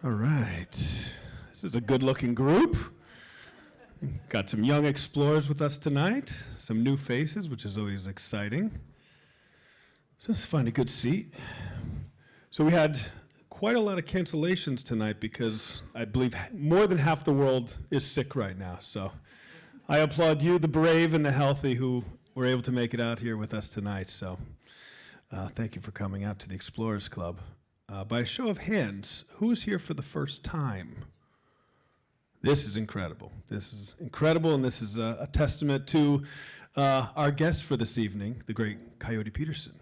All right. This is a good-looking group. Got some young explorers with us tonight, some new faces, which is always exciting. So let's find a good seat. So we had quite a lot of cancellations tonight because I believe more than half the world is sick right now. So I applaud you, the brave and the healthy, who were able to make it out here with us tonight. So thank you for coming out to the Explorers Club. By a show of hands, who's here for the first time? This is incredible. This is incredible, and this is a testament to our guest for this evening, the great Coyote Peterson,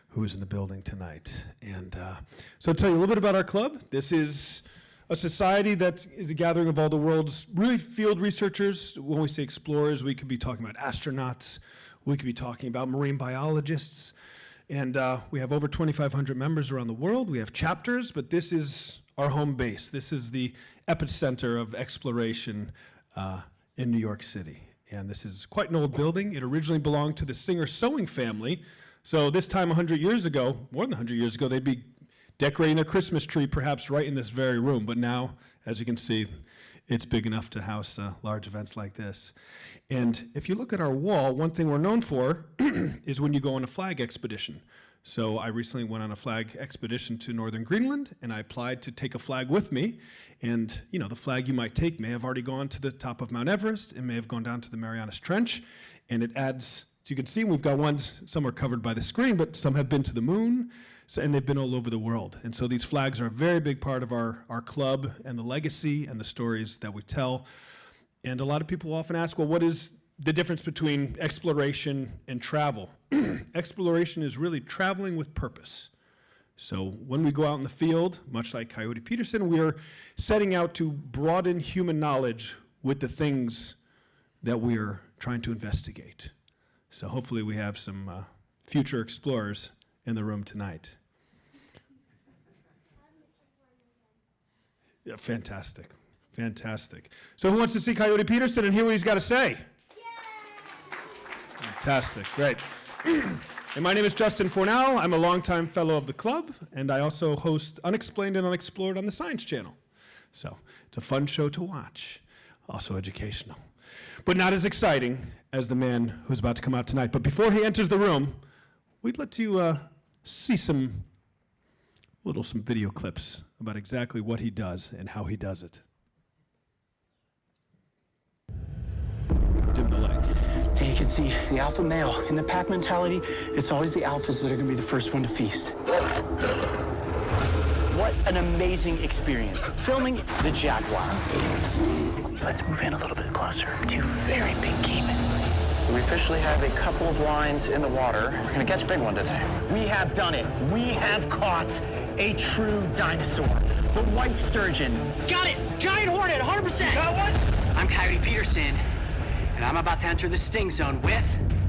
who is in the building tonight. And so I'll tell you a little bit about our club. This is a society that is a gathering of all the world's really field researchers. When we say explorers, we could be talking about astronauts. We could be talking about marine biologists. And we have over 2,500 members around the world. We have chapters, but this is our home base. This is the epicenter of exploration in New York City. And this is quite an old building. It originally belonged to the Singer-Sewing family. So this time 100 years ago, more than 100 years ago, they'd be decorating their Christmas tree perhaps right in this very room. But now, as you can see, it's big enough to house large events like this. And if you look at our wall, one thing we're known for is when you go on a flag expedition. So I recently went on a flag expedition to northern Greenland, and I applied to take a flag with me. And you know, the flag you might take may have already gone to the top of Mount Everest. It may have gone down to the Marianas Trench. And it adds, as you can see, we've got ones, some are covered by the screen, but some have been to the moon, and they've been all over the world. And so these flags are a very big part of our club and the legacy and the stories that we tell. And a lot of people often ask, well, what is the difference between exploration and travel? Exploration is really traveling with purpose. So when we go out in the field, much like Coyote Peterson, we are setting out to broaden human knowledge with the things that we are trying to investigate. So hopefully we have some future explorers in the room tonight. Yeah, fantastic. Fantastic. So who wants to see Coyote Peterson and hear what he's got to say? Yay! Fantastic. Great. And my name is Justin Fornell. I'm a longtime fellow of the club, and I also host Unexplained and Unexplored on the Science Channel. So it's a fun show to watch, also educational. But not as exciting as the man who's about to come out tonight. But before he enters the room, we'd let you see some video clips about exactly what he does and how he does it. Dim the lights. And you can see the alpha male. In the pack mentality, it's always the alphas that are going to be the first one to feast. What an amazing experience, filming the jaguar. Let's move in a little bit closer. Two very big caiman. We officially have a couple of lines in the water. We're going to catch a big one today. We have done it. We have caught a true dinosaur. The white sturgeon. Got it! Giant hornet, 100%! Got one? I'm Coyote Peterson, and I'm about to enter the sting zone with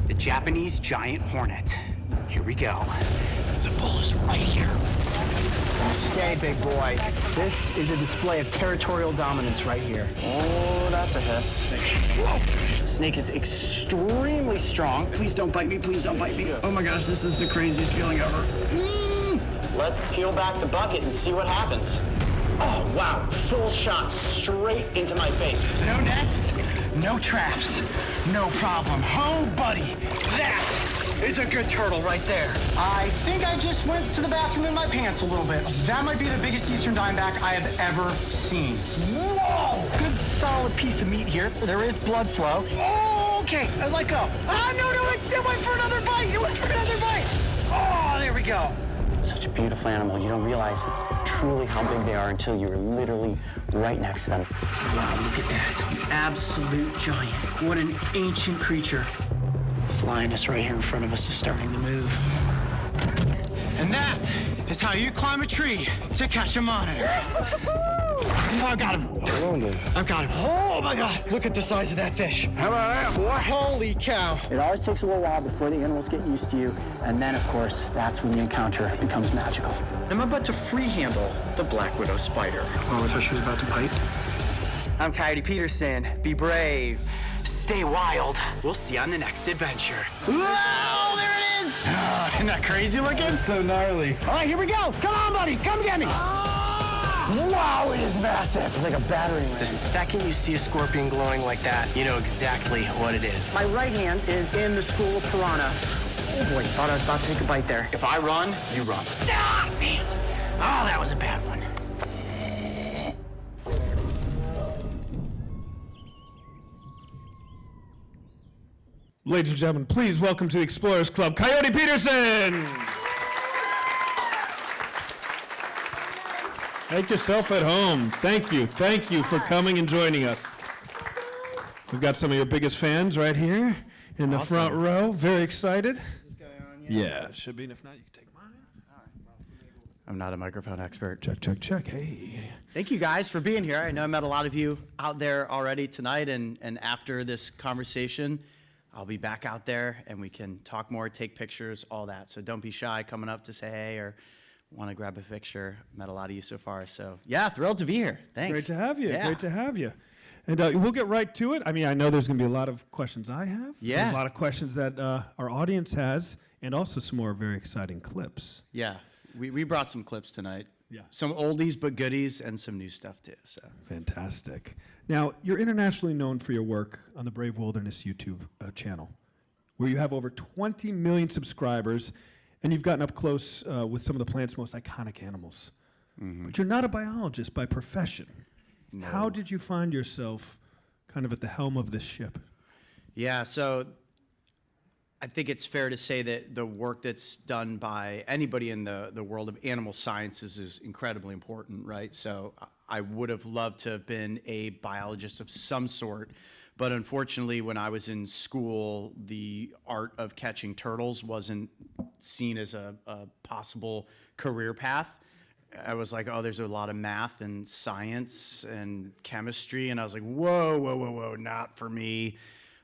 the Japanese giant hornet. Here we go. The bull is right here. Stay, big boy. This is a display of territorial dominance right here. Oh, that's a hiss. Whoa! Snake is extremely strong. Please don't bite me, please don't bite me. Oh my gosh, this is the craziest feeling ever. Let's peel back the bucket and see what happens. Oh, wow. Full shot straight into my face. No nets, no traps, no problem. Oh, buddy, that is a good turtle right there. I think I just went to the bathroom in my pants a little bit. That might be the biggest eastern diamondback I have ever seen. Whoa! Good solid piece of meat here. There is blood flow. Oh, okay, I let go. Ah, no, it went for another bite. It went for another bite. Oh, there we go. Such a beautiful animal. You don't realize truly how big they are until you're literally right next to them. Wow, look at that. Absolute giant. What an ancient creature. This lioness right here in front of us is starting to move. And that is how you climb a tree to catch a monitor. Oh, I got him. I've got him. Oh my God, look at the size of that fish. How about that, boy? Holy cow. It always takes a little while before the animals get used to you, and then, of course, that's when the encounter becomes magical. I'm about to free handle the black widow spider. Oh, I thought she was about to bite. I'm Coyote Peterson. Be brave. Stay wild. We'll see you on the next adventure. Whoa, there it is! Oh, isn't that crazy looking? So gnarly. All right, here we go. Come on, buddy. Come get me. Wow, it is massive. It's like a battering ram. The second you see a scorpion glowing like that, you know exactly what it is. My right hand is in the school of piranha. Oh boy, thought I was about to take a bite there. If I run, you run. Ah, man. Oh, that was a bad one. Ladies and gentlemen, please welcome to the Explorers Club, Coyote Peterson! Make yourself at home. Thank you for coming and joining us. We've got some of your biggest fans right here in the front row. Very excited. Is this guy on yet? Yeah, it should be, and if not, you can take mine. I'm not a microphone expert. Check. Hey. Thank you guys for being here. I know I met a lot of you out there already tonight, and after this conversation, I'll be back out there and we can talk more, take pictures, all that. So don't be shy coming up to say hey or want to grab a picture. Met a lot of you so far. So yeah, thrilled to be here. Thanks. Great to have you. Yeah. Great to have you. And we'll get right to it. I mean, I know there's going to be a lot of questions I have. Yeah. There's a lot of questions that our audience has, and also some more very exciting clips. Yeah, we brought some clips tonight. Yeah. Some oldies but goodies and some new stuff too. So Fantastic. Now, you're internationally known for your work on the Brave Wilderness YouTube channel, where you have over 20 million subscribers, and you've gotten up close with some of the plant's most iconic animals. Mm-hmm. But you're not a biologist by profession. No. How did you find yourself kind of at the helm of this ship? yeah, so I think it's fair to say that the work that's done by anybody in the world of animal sciences is incredibly important, right? So I would have loved to have been a biologist of some sort, but unfortunately when I was in school, the art of catching turtles wasn't seen as a possible career path. I was like, oh, there's a lot of math and science and chemistry, and I was like, whoa, not for me.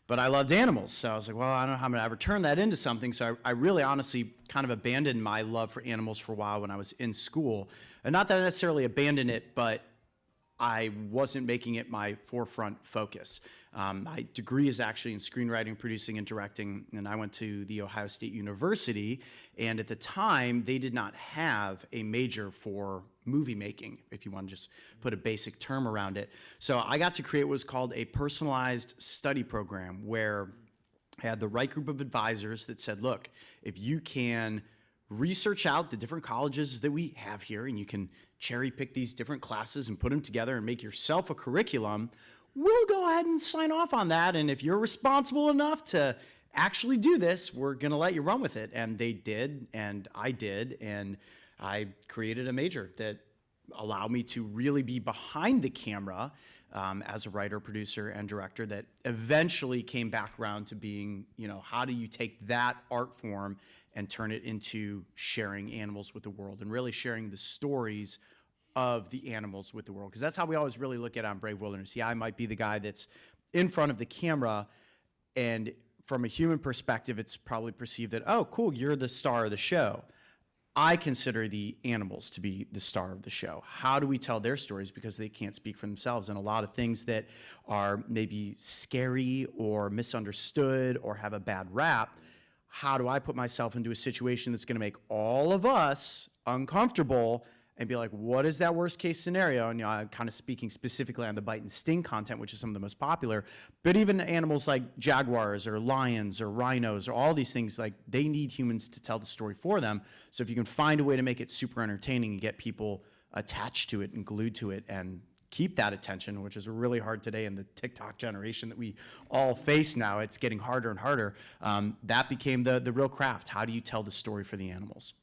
But I loved animals, so I was like, well, I don't know how I'm gonna ever turn that into something. So I really honestly kind of abandoned my love for animals for a while when I was in school. And not that I necessarily abandoned it, but I wasn't making it my forefront focus. My degree is actually in screenwriting, producing, and directing, and I went to The Ohio State University, and at the time, they did not have a major for movie making, if you want to just put a basic term around it. So I got to create what was called a personalized study program, where I had the right group of advisors that said, look, if you can research out the different colleges that we have here, and you can cherry pick these different classes and put them together and make yourself a curriculum, we'll go ahead and sign off on that. And if you're responsible enough to actually do this, we're going to let you run with it. And they did, and I did, and I created a major that allowed me to really be behind the camera as a writer, producer, and director that eventually came back around to being, how do you take that art form and turn it into sharing animals with the world and really sharing the stories of the animals with the world? Because that's how we always really look at it on Brave Wilderness. Yeah, I might be the guy that's in front of the camera, and from a human perspective, it's probably perceived that, oh, cool, you're the star of the show. I consider the animals to be the star of the show. How do we tell their stories? Because they can't speak for themselves. And a lot of things that are maybe scary or misunderstood or have a bad rap, how do I put myself into a situation that's going to make all of us uncomfortable and be like, what is that worst case scenario? And I'm kind of speaking specifically on the bite and sting content, which is some of the most popular, but even animals like jaguars or lions or rhinos or all these things, like they need humans to tell the story for them. So if you can find a way to make it super entertaining and get people attached to it and glued to it and keep that attention, which is really hard today in the TikTok generation that we all face now, it's getting harder and harder. That became the real craft. How do you tell the story for the animals?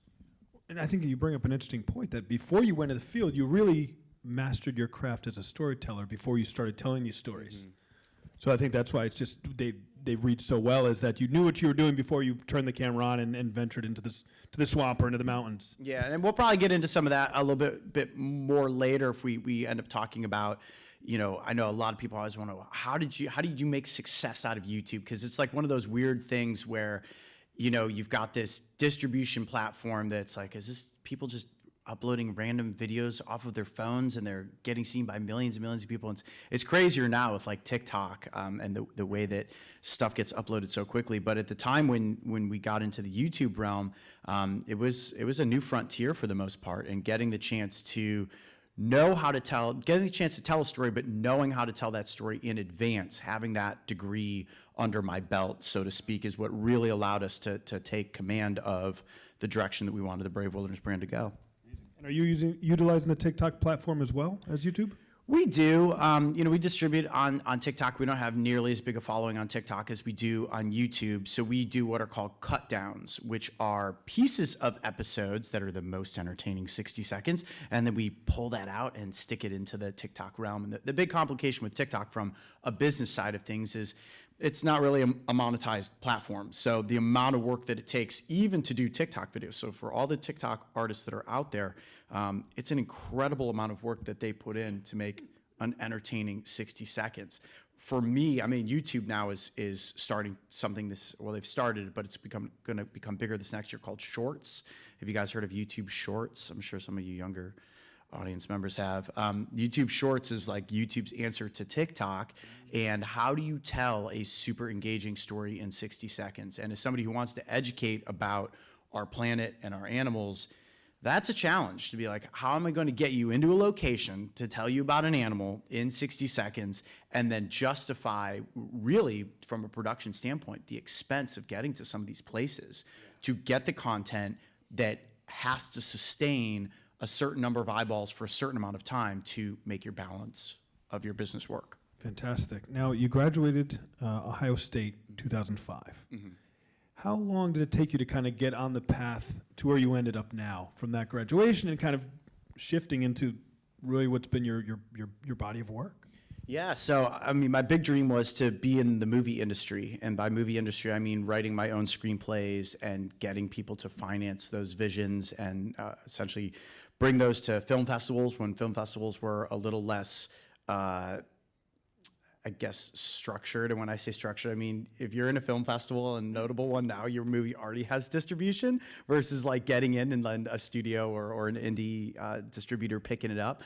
And I think you bring up an interesting point that before you went to the field, you really mastered your craft as a storyteller before you started telling these stories. Mm-hmm. So I think that's why it's just they read so well, is that you knew what you were doing before you turned the camera on and ventured into the swamp or into the mountains. Yeah, and we'll probably get into some of that a little bit more later if we end up talking about, I know a lot of people always want to know, how did you make success out of YouTube? Because it's like one of those weird things where you've got this distribution platform that's like, is this people just uploading random videos off of their phones and they're getting seen by millions and millions of people? And it's crazier now with like TikTok and the way that stuff gets uploaded so quickly. But at the time when we got into the YouTube realm, it was a new frontier for the most part, and getting the chance to know how to tell, getting the chance to tell a story, but knowing how to tell that story in advance, having that degree under my belt, so to speak, is what really allowed us to take command of the direction that we wanted the Brave Wilderness brand to go. And are you utilizing the TikTok platform as well as YouTube? We do. We distribute on TikTok. We don't have nearly as big a following on TikTok as we do on YouTube. So we do what are called cut downs, which are pieces of episodes that are the most entertaining 60 seconds. And then we pull that out and stick it into the TikTok realm. And the big complication with TikTok from a business side of things is it's not really a monetized platform. So the amount of work that it takes even to do TikTok videos. So for all the TikTok artists that are out there, it's an incredible amount of work that they put in to make an entertaining 60 seconds. For me, I mean, YouTube now is starting something they've started it, but it's going to become bigger this next year, called Shorts. Have you guys heard of YouTube Shorts? I'm sure some of you younger audience members have. YouTube Shorts is like YouTube's answer to TikTok. And how do you tell a super engaging story in 60 seconds? And as somebody who wants to educate about our planet and our animals, that's a challenge, to be like, how am I going to get you into a location to tell you about an animal in 60 seconds and then justify, really, from a production standpoint, the expense of getting to some of these places to get the content that has to sustain a certain number of eyeballs for a certain amount of time to make your balance of your business work. Fantastic. Now, you graduated Ohio State in 2005. Mm-hmm. How long did it take you to kind of get on the path to where you ended up now from that graduation and kind of shifting into really what's been your body of work? Yeah, so I mean, my big dream was to be in the movie industry. And by movie industry, I mean writing my own screenplays and getting people to finance those visions and essentially bring those to film festivals when film festivals were a little less I guess, structured. And when I say structured, I mean, if you're in a film festival, a notable one now, your movie already has distribution versus like getting in and then a studio or an indie distributor picking it up.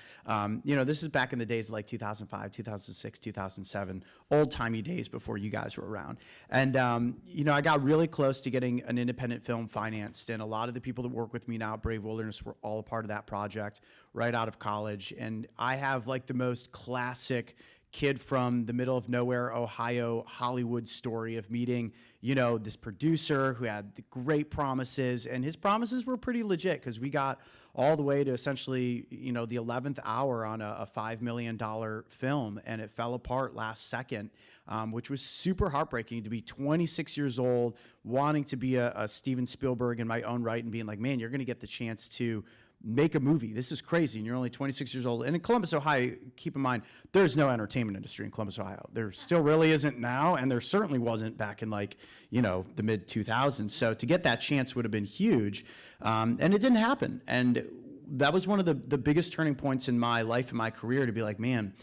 This is back in the days of like 2005, 2006, 2007, old timey days before you guys were around. And, I got really close to getting an independent film financed. And a lot of the people that work with me now at Brave Wilderness were all a part of that project right out of college. And I have like the most classic kid from the middle of nowhere, Ohio, Hollywood story of meeting, this producer who had the great promises, and his promises were pretty legit because we got all the way to essentially, the 11th hour on a $5 million film, and it fell apart last second, which was super heartbreaking to be 26 years old, wanting to be a Steven Spielberg in my own right and being like, man, you're going to get the chance to make a movie. This is crazy. And you're only 26 years old. And in Columbus, Ohio, keep in mind, there's no entertainment industry in Columbus, Ohio. There still really isn't now. And there certainly wasn't back in the mid 2000s. So to get that chance would have been huge. And it didn't happen. And that was one of the biggest turning points in my life and my career, to be like, man,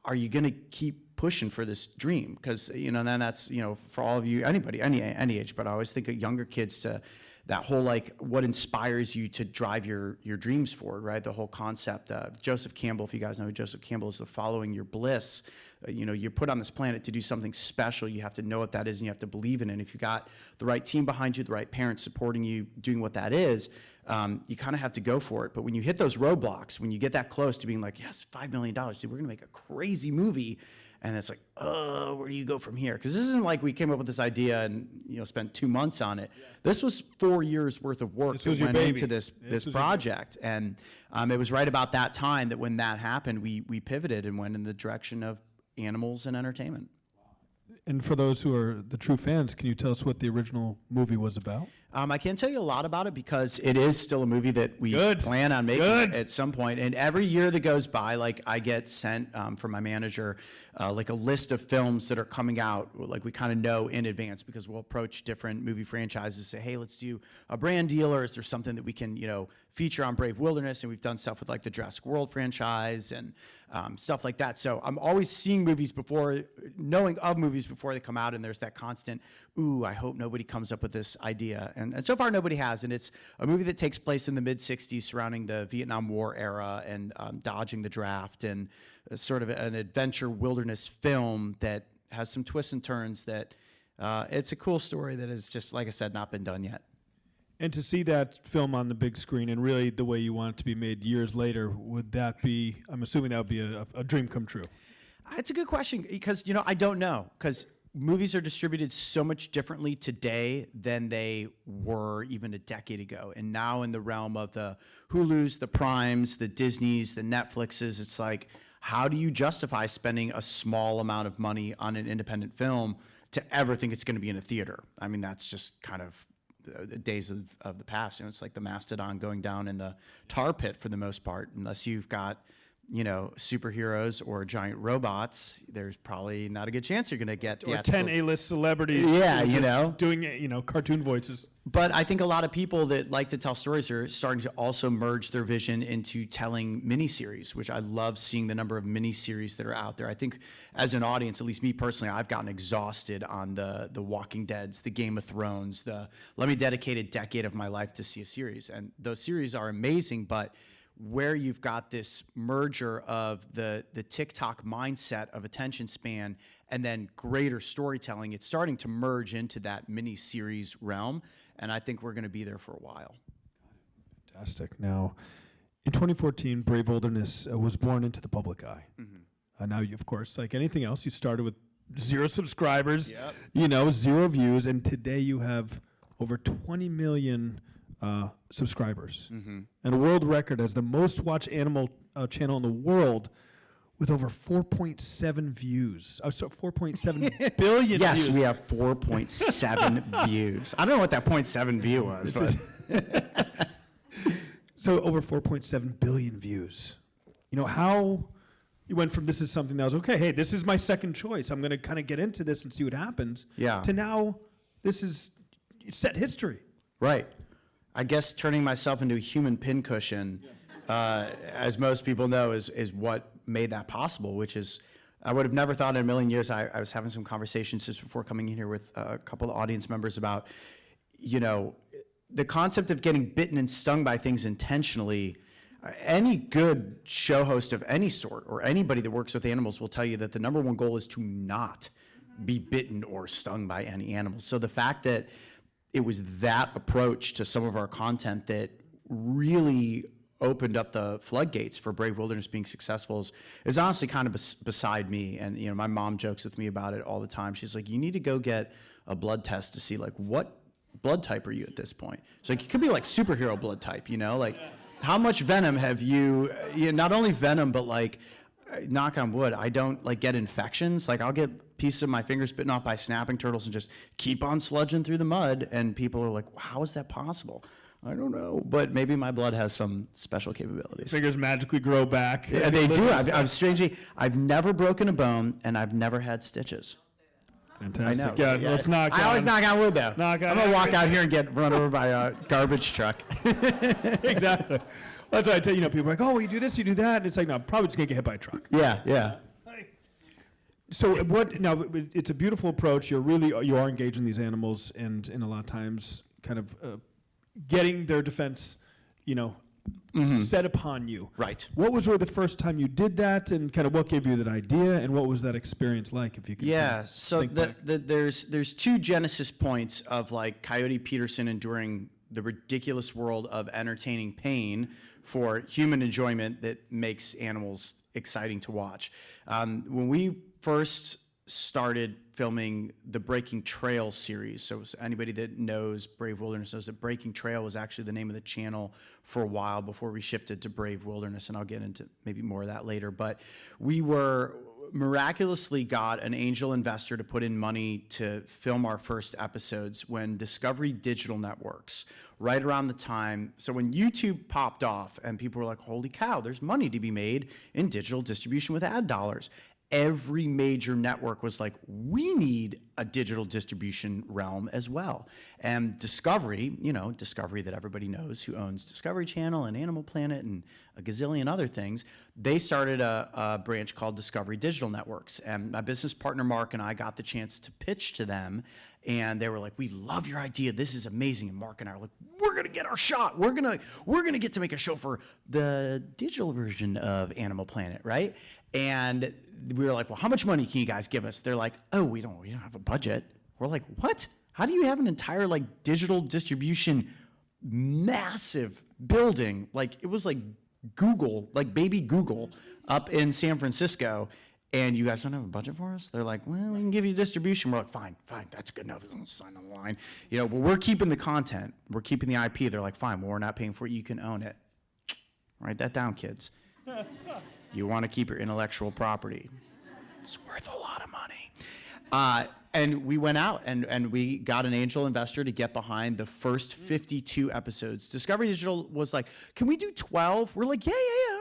are you going to keep pushing for this dream? Because, then that's, for all of you, anybody, any age, but I always think of younger kids to that whole, what inspires you to drive your dreams forward, right? The whole concept of Joseph Campbell, if you guys know who Joseph Campbell is, the following your bliss. You're put on this planet to do something special. You have to know what that is, and you have to believe in it. And if you got the right team behind you, the right parents supporting you, doing what that is, you kind of have to go for it. But when you hit those roadblocks, when you get that close to being like, yes, $5 million, dude, we're gonna make a crazy movie. And it's like, oh, where do you go from here? Because this isn't like we came up with this idea and spent 2 months on it. Yeah. This was 4 years worth of work that went into this project. And it was right about that time that when that happened, we pivoted and went in the direction of animals and entertainment. And for those who are the true fans, can you tell us what the original movie was about? I can't tell you a lot about it because it is still a movie that we plan on making at some point. And every year that goes by, I get sent from my manager, a list of films that are coming out, we kind of know in advance, because we'll approach different movie franchises, say, hey, let's do a brand deal, or is there something that we can, feature on Brave Wilderness? And we've done stuff with the Jurassic World franchise and stuff like that. So I'm always seeing movies before, knowing of movies before they come out, and there's that constant, ooh, I hope nobody comes up with this idea. And so far, nobody has. And it's a movie that takes place in the mid-'60s surrounding the Vietnam War era and dodging the draft, and sort of an adventure wilderness film that has some twists and turns that it's a cool story that is just, like I said, not been done yet. And to see that film on the big screen and really the way you want it to be made years later, would that be, I'm assuming that would be a dream come true? It's a good question because, I don't know, because movies are distributed so much differently today than they were even a decade ago. And now in the realm of the Hulus, the Primes, the Disneys, the Netflixes, it's like, how do you justify spending a small amount of money on an independent film to ever think it's going to be in a theater? I mean, that's just kind of the days of the past. It's like the Mastodon going down in the tar pit for the most part. Unless you've got, superheroes or giant robots, there's probably not a good chance you're going to get or 10 A-list celebrities. Yeah, doing cartoon voices. But I think a lot of people that like to tell stories are starting to also merge their vision into telling miniseries, which I love seeing the number of miniseries that are out there. I think as an audience, at least me personally, I've gotten exhausted on the Walking Deads, the Game of Thrones, let me dedicate a decade of my life to see a series. And those series are amazing, but where you've got this merger of the TikTok mindset of attention span and then greater storytelling, it's starting to merge into that mini-series realm, and I think we're going to be there for a while. Fantastic. Now, in 2014, Brave Wilderness was born into the public eye. Mm-hmm. Now, you, of course, like anything else, you started with 0 subscribers, 0 views, and today you have over 20 million subscribers, and a world record as the most watched animal channel in the world with over 4.7 views. 4.7 billion views. Yes, we have 4.7 views. I don't know what that 0.7 view was, but so over 4.7 billion views. How you went from this is something that was okay, hey, this is my second choice, I'm going to kind of get into this and see what happens, to now this is set history. Right. I guess turning myself into a human pincushion, as most people know, is what made that possible, which is, I would have never thought in a million years. I was having some conversations just before coming in here with a couple of audience members about, the concept of getting bitten and stung by things intentionally. Any good show host of any sort or anybody that works with animals will tell you that the number one goal is to not be bitten or stung by any animals. So the fact that it was that approach to some of our content that really opened up the floodgates for Brave Wilderness being successful is honestly kind of beside me. And my mom jokes with me about it all the time. She's like, you need to go get a blood test to see like what blood type are you at this point. She's like, you could be like superhero blood type, like how much venom have you not only venom, but like knock on wood, I don't like get infections. Like I'll get pieces of my fingers bitten off by snapping turtles and just keep on sludging through the mud. And people are like, how is that possible? I don't know, but maybe my blood has some special capabilities. Fingers magically grow back. Yeah, they do. I've never broken a bone and I've never had stitches. Fantastic. I know. Yeah, let's knock I always knock on wood though. Knock on I'm gonna wood. walk out here and get run over by a garbage truck. Exactly. That's why I tell people are like, oh, well, you do this, you do that. And it's like, no, I'm probably just gonna get hit by a truck. Yeah. So what? Now it's a beautiful approach. You are engaging these animals, and in a lot of times, kind of getting their defense, set upon you. Right. What was really the first time you did that, and kind of what gave you that idea, and what was that experience like? If you could. Yeah. So there's 2 genesis points of like Coyote Peterson enduring the ridiculous world of entertaining pain for human enjoyment that makes animals exciting to watch. When we first started filming the Breaking Trail series, so anybody that knows Brave Wilderness knows that Breaking Trail was actually the name of the channel for a while before we shifted to Brave Wilderness, and I'll get into maybe more of that later. But we were miraculously got an angel investor to put in money to film our first episodes when Discovery Digital Networks, right around the time, so when YouTube popped off and people were like, holy cow, there's money to be made in digital distribution with ad dollars. Every major network was like, we need a digital distribution realm as well. And Discovery, Discovery that everybody knows, who owns Discovery Channel and Animal Planet and a gazillion other things, they started a branch called Discovery Digital Networks. And my business partner, Mark, and I got the chance to pitch to them. And they were like, we love your idea. This is amazing. And Mark and I are like, we're going to get our shot. We're going to get to make a show for the digital version of Animal Planet, right? And we were like, well, how much money can you guys give us? They're like, oh, we don't have a budget. We're like, what? How do you have an entire like digital distribution massive building. Like, it was like Google, like baby Google up in San Francisco. And you guys don't have a budget for us? They're like, well, we can give you distribution. We're like, fine, that's good enough. It's on the sign on the line. You know, but we're keeping the content. We're keeping the IP. They're like, fine, well, we're not paying for it. You can own it. Write that down, kids. You want to keep your intellectual property. It's worth a lot of money. And we went out and we got an angel investor to get behind the first 52 episodes. Discovery Digital was like, can we do 12? We're like, yeah,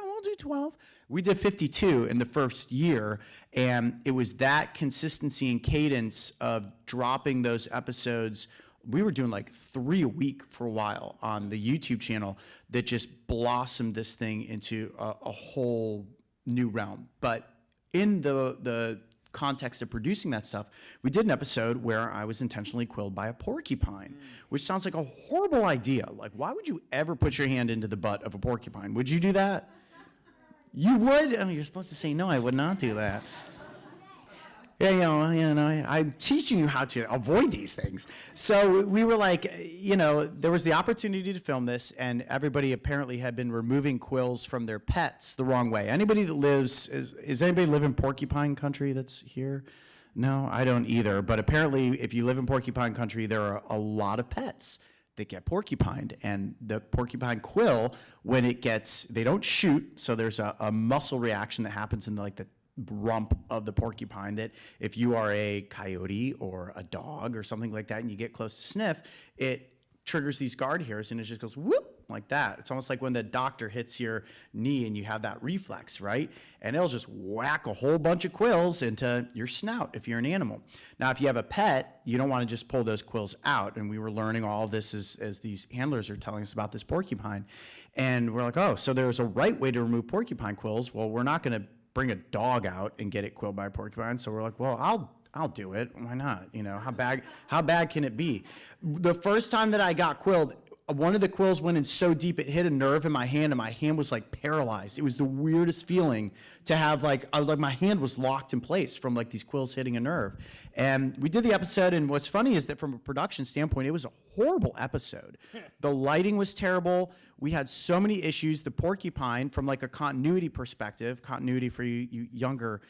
we'll do 12. We did 52 in the first year, and it was that consistency and cadence of dropping those episodes. We were doing like 3 a week for a while on the YouTube channel that just blossomed this thing into a whole new realm. But in the context of producing that stuff, we did an episode where I was intentionally quilled by a porcupine, which sounds like a horrible idea. Like, why would you ever put your hand into the butt of a porcupine? Would you do that? You would? I mean, you're supposed to say, no, I would not do that. Yeah, I'm teaching you how to avoid these things. So we were like, there was the opportunity to film this, and everybody apparently had been removing quills from their pets the wrong way. Anybody that is anybody live in porcupine country that's here? No, I don't either. But apparently, if you live in porcupine country, there are a lot of pets that get porcupined, and the porcupine quill, when it gets, they don't shoot, so there's a muscle reaction that happens in the rump of the porcupine that if you are a coyote or a dog or something like that and you get close to sniff, it triggers these guard hairs and it just goes whoop like that. It's almost like when the doctor hits your knee and you have that reflex, right? And it'll just whack a whole bunch of quills into your snout if you're an animal. Now, if you have a pet, you don't want to just pull those quills out. And we were learning all of this as these handlers are telling us about this porcupine. And we're like, oh, so there's a right way to remove porcupine quills. Well, we're not going to bring a dog out and get it quilled by a porcupine. So we're like, well, I'll do it. Why not? How bad can it be? The first time that I got quilled, one of the quills went in so deep it hit a nerve in my hand, and my hand was like paralyzed. It was the weirdest feeling to have like my hand was locked in place from like these quills hitting a nerve. And we did the episode, and what's funny is that from a production standpoint, it was a horrible episode. The lighting was terrible. We had so many issues. The porcupine, from like a continuity perspective, continuity for you younger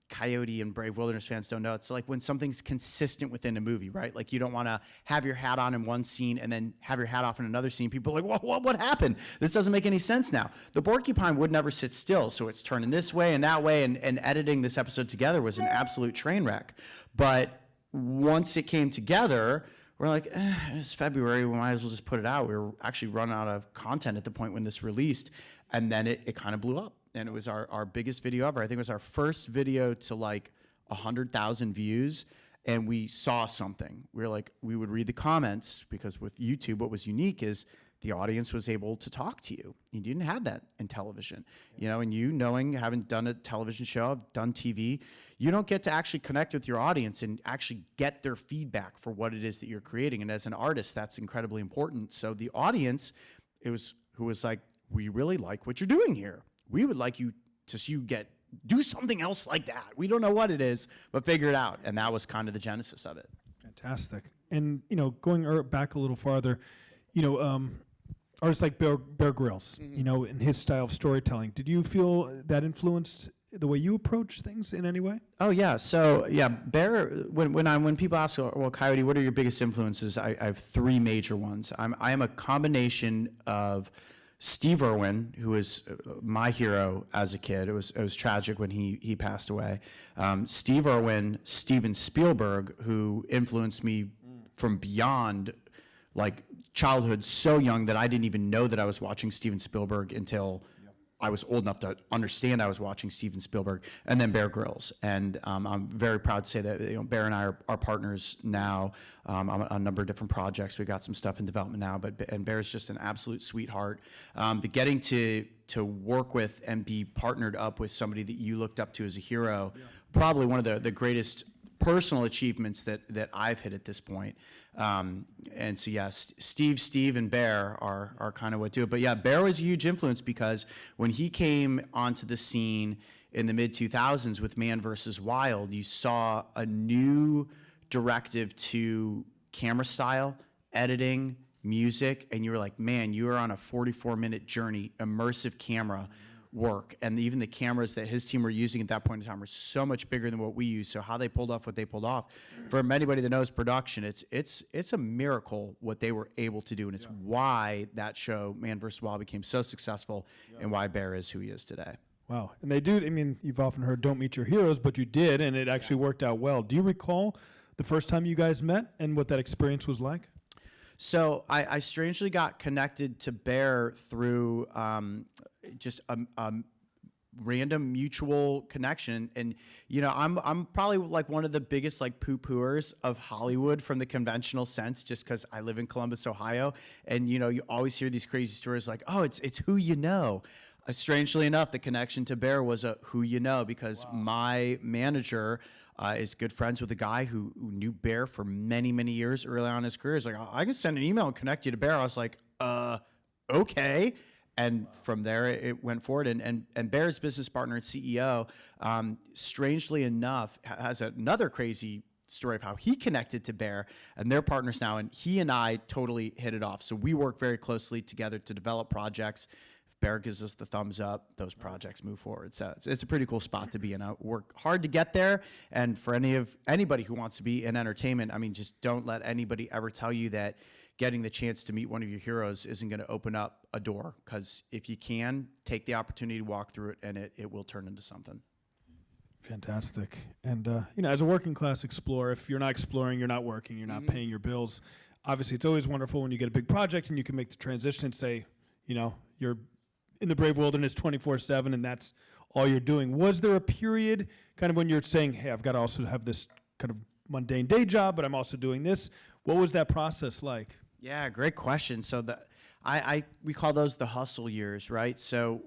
Coyote and Brave Wilderness fans don't know, it's like when something's consistent within a movie, right? Like you don't want to have your hat on in one scene and then have your hat off in another scene. People are like, what happened? This doesn't make any sense now. The porcupine would never sit still, so it's turning this way and that way, and editing this episode together was an absolute train wreck. But once it came together, we're like, it's February, we might as well just put it out. We were actually running out of content at the point when this released, and then it kind of blew up. And it was our biggest video ever. I think it was our first video to like 100,000 views, and we saw something. We were like, we would read the comments, because with YouTube, what was unique is the audience was able to talk to you. You didn't have that in television, and having done a television show, I've done TV, you don't get to actually connect with your audience and actually get their feedback for what it is that you're creating. And as an artist, that's incredibly important. So the audience, who was like, we really like what you're doing here. We would like you to see you do something else like that. We don't know what it is, but figure it out. And that was kind of the genesis of it. Fantastic. And, going back a little farther, artists like Bear Grylls, in his style of storytelling, did you feel that influenced the way you approach things in any way? Oh, yeah. So, yeah, Bear, when people ask, well, Coyote, what are your biggest influences? I have 3 major ones. I am a combination of Steve Irwin, who was my hero as a kid. It was tragic when he passed away. Steve Irwin, Steven Spielberg, who influenced me from beyond like childhood, so young that I didn't even know that I was watching Steven Spielberg until I was old enough to understand I was watching Steven Spielberg, and then Bear Grylls. And I'm very proud to say that Bear and I are partners now on a number of different projects. We've got some stuff in development now, and Bear's just an absolute sweetheart. But getting to work with and be partnered up with somebody that you looked up to as a hero, probably one of the greatest personal achievements that I've hit at this point. And so, yeah, Steve and Bear are kind of what do it. But yeah, Bear was a huge influence, because when he came onto the scene in the mid-2000s with Man vs. Wild, you saw a new directive to camera style, editing, music, and you were like, man, you are on a 44-minute journey, immersive camera work. And even the cameras that his team were using at that point in time were so much bigger than what we use. So how they pulled off what they pulled off, for anybody that knows production, it's a miracle what they were able to do. And it's why that show, Man vs. Wild, became so successful and why Bear is who he is today. Wow. And they do, I mean, you've often heard don't meet your heroes, but you did, and it actually worked out well. Do you recall the first time you guys met and what that experience was like? So I strangely got connected to Bear through just a random mutual connection. And, you know, I'm probably like one of the biggest like poo-pooers of Hollywood from the conventional sense, just because I live in Columbus, Ohio. And, you know, you always hear these crazy stories like, oh, it's who you know. Strangely enough, the connection to Bear was a who you know, because my manager is good friends with a guy who knew Bear for many, many years early on in his career. He's like, I can send an email and connect you to Bear. I was like, okay. And from there, it went forward. And Bear's business partner and CEO, strangely enough, has another crazy story of how he connected to Bear, and they're partners now. And he and I totally hit it off. So we work very closely together to develop projects. Bear gives us the thumbs up, those projects move forward. So it's a pretty cool spot to be in. I work hard to get there, and for anybody who wants to be in entertainment, I mean, just don't let anybody ever tell you that getting the chance to meet one of your heroes isn't going to open up a door, because if you can, take the opportunity to walk through it, and it will turn into something. Fantastic. And, you know, as a working class explorer, if you're not exploring, you're not working, you're not paying your bills. Obviously, it's always wonderful when you get a big project and you can make the transition and say, you know, you're in the brave wilderness 24/7, and that's all you're doing. Was there a period kind of when you're saying, hey, I've got to also have this kind of mundane day job, but I'm also doing this? What was that process like? Yeah, great question. So we call those the hustle years, right? So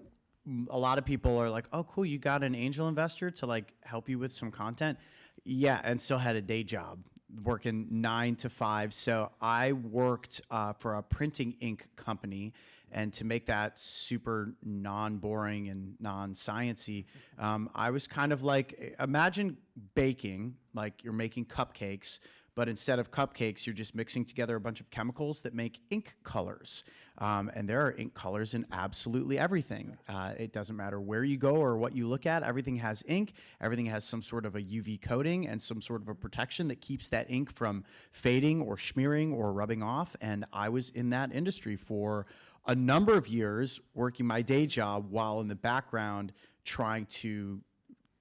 a lot of people are like, oh, cool, you got an angel investor to like help you with some content. Yeah, and still had a day job working 9 to 5. So I worked for a printing ink company. And to make that super non-boring and non-sciencey, I was kind of like, imagine baking, like you're making cupcakes, but instead of cupcakes, you're just mixing together a bunch of chemicals that make ink colors. And there are ink colors in absolutely everything. It doesn't matter where you go or what you look at, everything has ink, everything has some sort of a UV coating and some sort of a protection that keeps that ink from fading or smearing or rubbing off. And I was in that industry for a number of years, working my day job while in the background trying to,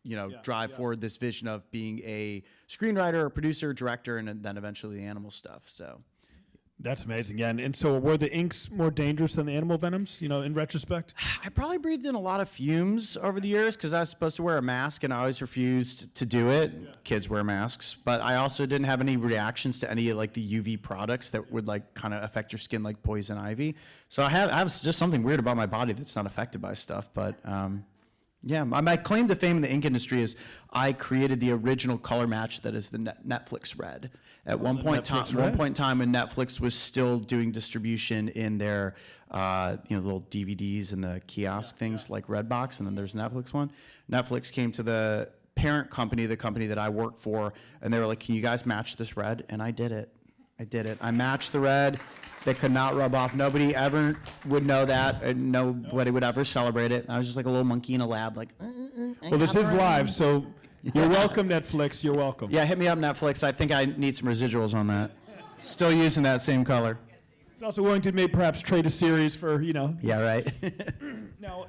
you know, drive forward this vision of being a screenwriter, a producer, director, and then eventually the animal stuff. So That's amazing. Yeah, and so were the inks more dangerous than the animal venoms, you know, in retrospect? I probably breathed in a lot of fumes over the years because I was supposed to wear a mask and I always refused to do it. Yeah. Kids wear masks. But I also didn't have any reactions to any of like the UV products that would like kind of affect your skin like poison ivy. So I have just something weird about my body that's not affected by stuff. But yeah, my claim to fame in the ink industry is I created the original color match that is the Netflix red. At one point in time when Netflix was still doing distribution in their little DVDs and the kiosk things like Redbox, and then there's Netflix one. Netflix came to the parent company, the company that I work for, and they were like, "Can you guys match this red?" And I did it. I matched the red. They could not rub off. Nobody ever would know that, and nobody would ever celebrate it. I was just like a little monkey in a lab, like. Well, this is live, so you're welcome, Netflix. You're welcome. Yeah, hit me up, Netflix. I think I need some residuals on that. Still using that same color. It's also willing to maybe perhaps trade a series for, you know. Yeah, right. Now,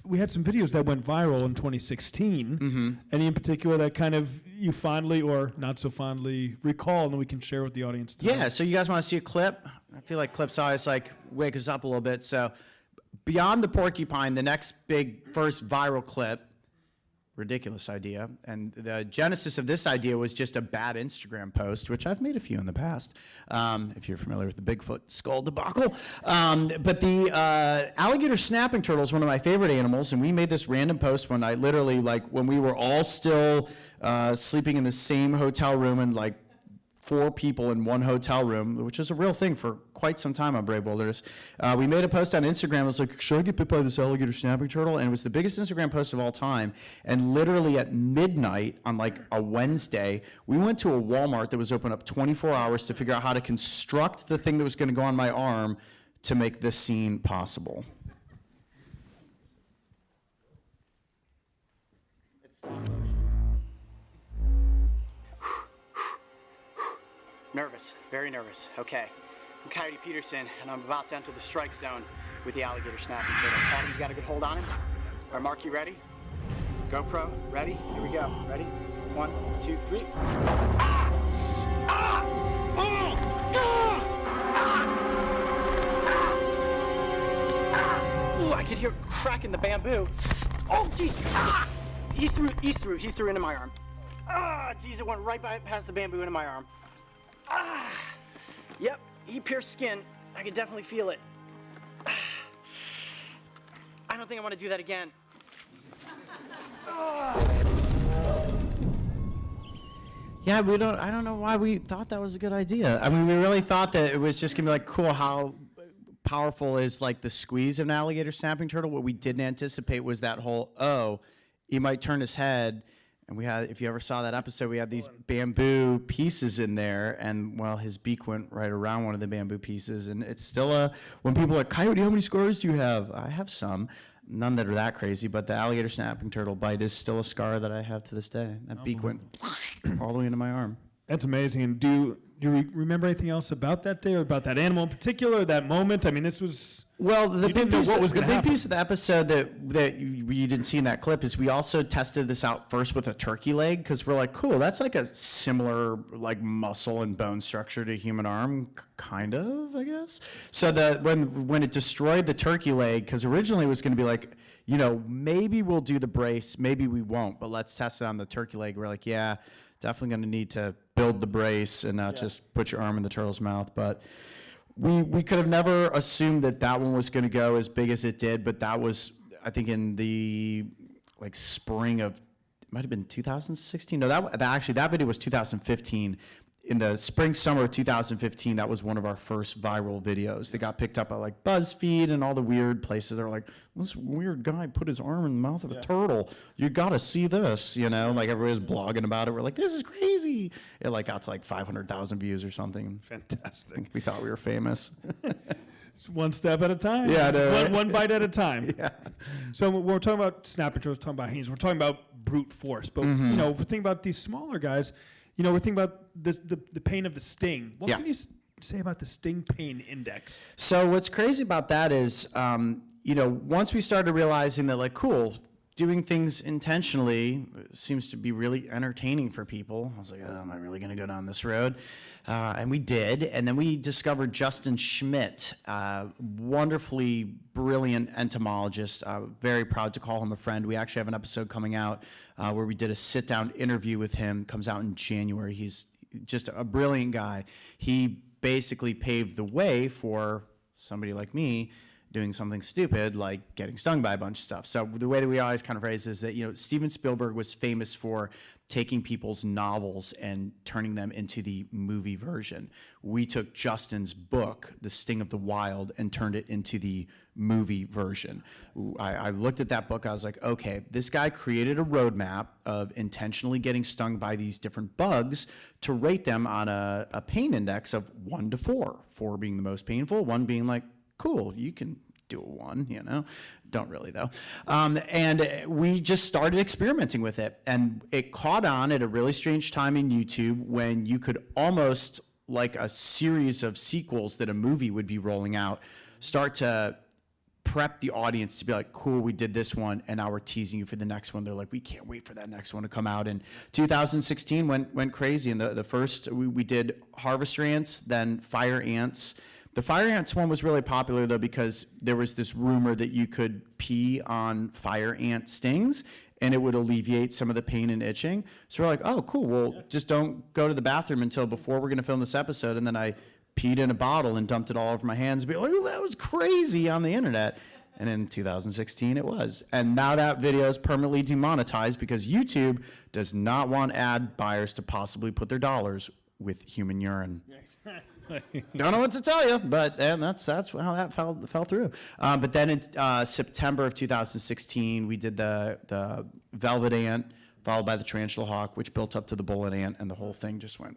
we had some videos that went viral in 2016. Mm-hmm. Any in particular that kind of you fondly or not so fondly recall, and we can share with the audience tonight? Yeah, so you guys want to see a clip? I feel like clips always like wake us up a little bit. So beyond the porcupine, the next big first viral clip, ridiculous idea. And the genesis of this idea was just a bad Instagram post, which I've made a few in the past, if you're familiar with the Bigfoot skull debacle. But the alligator snapping turtle is one of my favorite animals, and we made this random post when I literally, like, when we were all still sleeping in the same hotel room and, like, 4 people in one hotel room, which is a real thing for quite some time on Brave Wilderness. We made a post on Instagram. It was like, should I get bit by this alligator snapping turtle? And it was the biggest Instagram post of all time. And literally at midnight on like a Wednesday, we went to a Walmart that was open up 24 hours to figure out how to construct the thing that was going to go on my arm to make this scene possible. Nervous, very nervous. Okay. I'm Coyote Peterson, and I'm about to enter the strike zone with the alligator snapping turtle. Adam, you got a good hold on him? All right, Mark, you ready? GoPro, ready? Here we go. Ready? 1, 2, 3. Ooh, I could hear crack in the bamboo. Oh, jeez. He's through into my arm. Jeez, it went right past the bamboo into my arm. Yep, he pierced skin. I can definitely feel it. I don't think I want to do that again. Yeah, I don't know why we thought that was a good idea. I mean, we really thought that it was just gonna be like, cool, how powerful is like the squeeze of an alligator snapping turtle? What we didn't anticipate was that whole, he might turn his head. And we had, if you ever saw that episode, we had these bamboo pieces in there, and well, his beak went right around one of the bamboo pieces. And it's still when people are like, Coyote, how many scars do you have? I have some, none that are that crazy, but the alligator snapping turtle bite is still a scar that I have to this day. That beak went all the way into my arm. That's amazing. And do you remember anything else about that day or about that animal in particular, that moment? I mean, this was... Well, the big piece of the episode that you didn't see in that clip is we also tested this out first with a turkey leg, because we're like, cool, that's like a similar like muscle and bone structure to a human arm, kind of, I guess. So when it destroyed the turkey leg, because originally it was going to be like, maybe we'll do the brace, maybe we won't, but let's test it on the turkey leg. We're like, yeah, definitely going to need to build the brace and not just put your arm in the turtle's mouth, but. We could have never assumed that one was going to go as big as it did, but that was, I think, in the spring of, it might have been 2016. No, that video was 2015. In the spring, summer of 2015, that was one of our first viral videos. They got picked up by like BuzzFeed and all the weird places. They're like, this weird guy put his arm in the mouth of a turtle. You got to see this, like everybody was blogging about it. We're like, this is crazy. It got to 500,000 views or something. Fantastic. We thought we were famous. It's one step at a time. Yeah, one bite at a time. Yeah. So we're talking about snapping turtles, talking about Haynes. We're talking about brute force. But, if we think about these smaller guys, we're thinking about the pain of the sting. What can you say about the sting pain index? So what's crazy about that is, once we started realizing that, cool, doing things intentionally seems to be really entertaining for people. I was like, am I really going to go down this road? And we did. And then we discovered Justin Schmidt, wonderfully brilliant entomologist. Very proud to call him a friend. We actually have an episode coming out where we did a sit-down interview with him. Comes out in January. He's just a brilliant guy. He basically paved the way for somebody like me doing something stupid like getting stung by a bunch of stuff. So the way that we always kind of phrase is that, Steven Spielberg was famous for taking people's novels and turning them into the movie version. We took Justin's book, The Sting of the Wild, and turned it into the movie version. I looked at that book, I was like, okay, this guy created a roadmap of intentionally getting stung by these different bugs to rate them on a pain index of 1 to 4, 4 being the most painful, 1 being like, cool, you can do a 1, Don't really, though. And we just started experimenting with it. And it caught on at a really strange time in YouTube when you could almost, like a series of sequels that a movie would be rolling out, start to prep the audience to be like, cool, we did this one, and now we're teasing you for the next one. They're like, we can't wait for that next one to come out. And 2016 went crazy. And the first, we did harvester ants, then fire ants. The fire ants one was really popular, though, because there was this rumor that you could pee on fire ant stings and it would alleviate some of the pain and itching. So we're like, oh, cool. Well, just don't go to the bathroom until before we're going to film this episode. And then I peed in a bottle and dumped it all over my hands and be like, oh, that was crazy on the internet. And in 2016, it was. And now that video is permanently demonetized because YouTube does not want ad buyers to possibly put their dollars with human urine. Don't know what to tell you, but that's how that fell through. But then in September of 2016, we did the velvet ant, followed by the tarantula hawk, which built up to the bullet ant, and the whole thing just went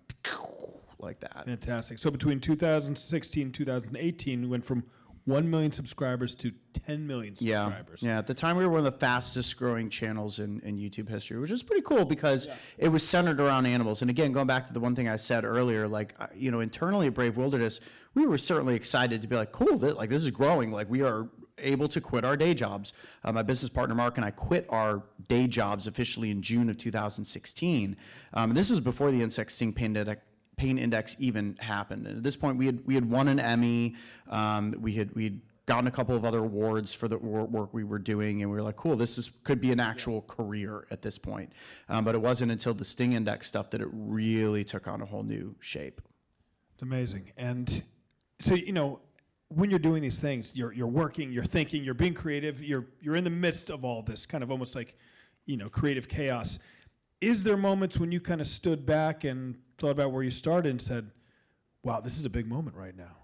like that. Fantastic. So between 2016 and 2018, we went from 1 million subscribers to 10 million subscribers. Yeah. At the time, we were one of the fastest growing channels in YouTube history, which is pretty cool because it was centered around animals. And again, going back to the one thing I said earlier, like, internally at Brave Wilderness, we were certainly excited to be like, cool, this is growing. Like, we are able to quit our day jobs. My business partner, Mark, and I quit our day jobs officially in June of 2016. And this was before the insect sting pain index even happened. And at this point, we had won an Emmy. We'd gotten a couple of other awards for the work we were doing, and we were like, cool, could be an actual career at this point. But it wasn't until the sting index stuff that it really took on a whole new shape. It's amazing. And so, when you're doing these things, you're working, you're thinking, you're being creative, you're in the midst of all this kind of almost like, creative chaos. Is there moments when you kind of stood back and thought about where you started and said, wow, this is a big moment right now?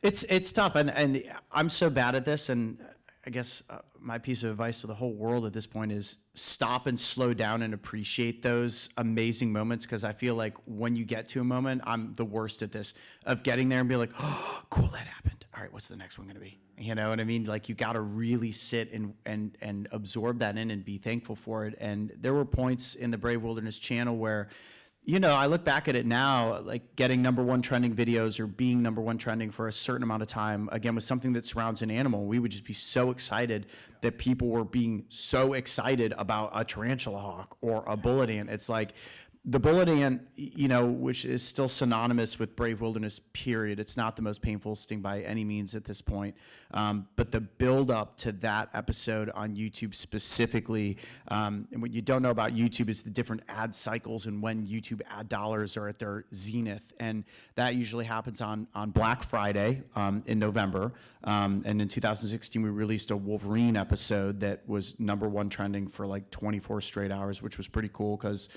It's tough, and I'm so bad at this, and I guess my piece of advice to the whole world at this point is stop and slow down and appreciate those amazing moments, because I feel like when you get to a moment, I'm the worst at this, of getting there and be like, oh, cool, that happened. All right, what's the next one going to be? You know what I mean? Like, you got to really sit and absorb that in and be thankful for it. And there were points in the Brave Wilderness channel where, I look back at it now, like getting #1 trending videos or being #1 trending for a certain amount of time, again, with something that surrounds an animal. We would just be so excited that people were being so excited about a tarantula hawk or a bullet ant. It's like, the bullet ant, which is still synonymous with Brave Wilderness, period. It's not the most painful sting by any means at this point. But the build up to that episode on YouTube specifically, and what you don't know about YouTube is the different ad cycles and when YouTube ad dollars are at their zenith. And that usually happens on Black Friday in November. And in 2016, we released a Wolverine episode that was #1 trending for like 24 straight hours, which was pretty cool because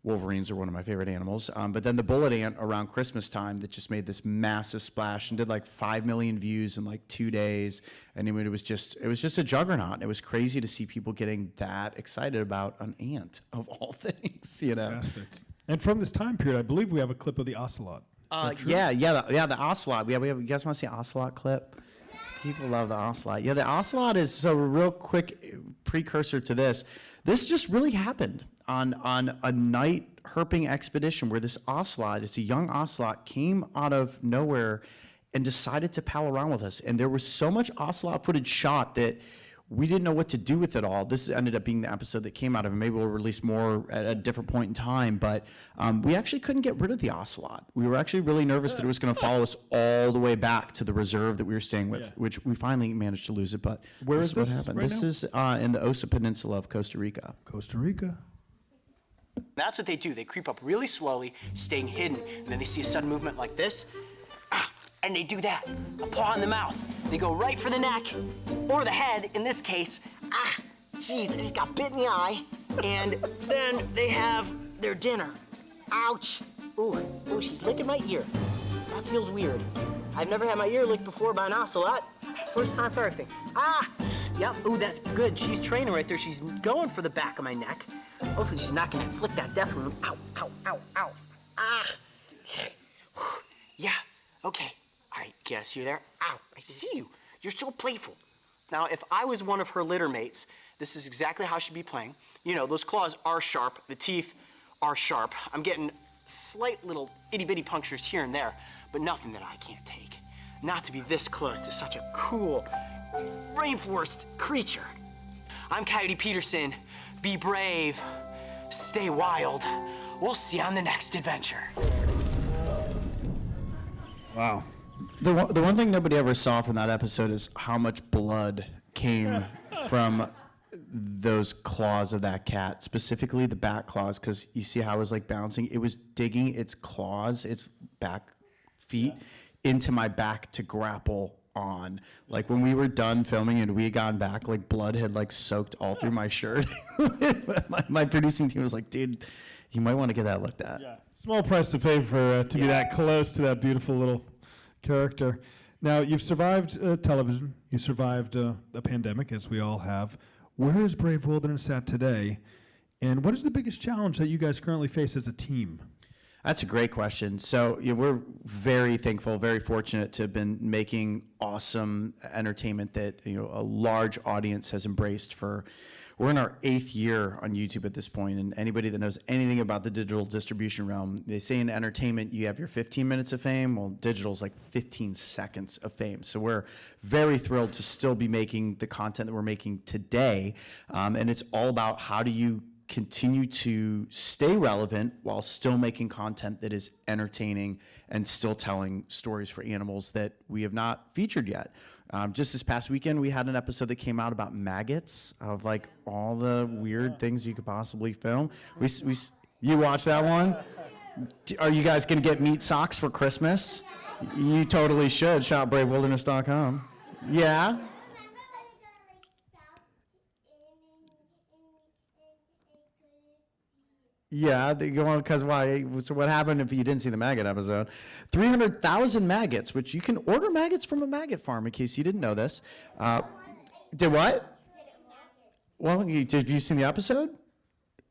Wolverines are one of my favorite animals. But then the bullet ant around Christmas time that just made this massive splash and did like 5 million views in like 2 days. And it was just a juggernaut. It was crazy to see people getting that excited about an ant of all things, Fantastic. And from this time period, I believe we have a clip of the ocelot. The ocelot. You guys want to see an ocelot clip? People love the ocelot. Yeah, the ocelot is, so a real quick precursor to this. This just really happened on a night herping expedition where this ocelot, it's a young ocelot, came out of nowhere and decided to pal around with us. And there was so much ocelot footage shot that we didn't know what to do with it all. This ended up being the episode that came out of it. Maybe we'll release more at a different point in time, but we actually couldn't get rid of the ocelot. We were actually really nervous that it was going to follow us all the way back to the reserve that we were staying with, which we finally managed to lose it. But where is this? What happened? Right this now? is in the Osa Peninsula of Costa Rica. Costa Rica. That's what they do. They creep up really slowly, staying hidden, and then they see a sudden movement like this, and they do that. A paw in the mouth. They go right for the neck, or the head, in this case. Jeez, I just got bit in the eye. And then they have their dinner. Ouch. Ooh, she's licking my ear. That feels weird. I've never had my ear licked before by an ocelot. First time for everything. Yep, ooh, that's good. She's training right there. She's going for the back of my neck. Hopefully she's not gonna inflict that death wound. Ow, ow, ow, ow. Yeah, okay. All right, guess you're there. Ow, I see you. You're so playful. Now, if I was one of her litter mates, this is exactly how she'd be playing. Those claws are sharp. The teeth are sharp. I'm getting slight little itty-bitty punctures here and there, but nothing that I can't take. Not to be this close to such a cool rainforest creature. I'm Coyote Peterson. Be brave, stay wild. We'll see you on the next adventure. Wow. The one thing nobody ever saw from that episode is how much blood came from those claws of that cat, specifically the back claws, because you see how it was like bouncing. It was digging its claws, its back feet, into my back to grapple on. Like, when we were done filming and we had gone back, like, blood had like soaked all through my shirt. my producing team was like, dude, you might want to get that looked at. Yeah. Small price to pay for to be that close to that beautiful little character. Now, you've survived television. You survived a pandemic, as we all have. Where is Brave Wilderness at today? And what is the biggest challenge that you guys currently face as a team? That's a great question. So we're very thankful, very fortunate to have been making awesome entertainment that a large audience has embraced for. We're in our 8th year on YouTube at this point, and anybody that knows anything about the digital distribution realm, they say in entertainment you have your 15 minutes of fame. Well, digital's like 15 seconds of fame. So we're very thrilled to still be making the content that we're making today, and it's all about how do you continue to stay relevant while still making content that is entertaining and still telling stories for animals that we have not featured yet. Just this past weekend, we had an episode that came out about maggots, of like all the weird things you could possibly film. You watched that one? Are you guys going to get meat socks for Christmas? You totally should. ShopBraveWilderness.com. Yeah? Yeah, because why? So what happened if you didn't see the maggot episode? 300,000 maggots, which you can order maggots from a maggot farm, in case you didn't know this. Did what? Well, have you seen the episode?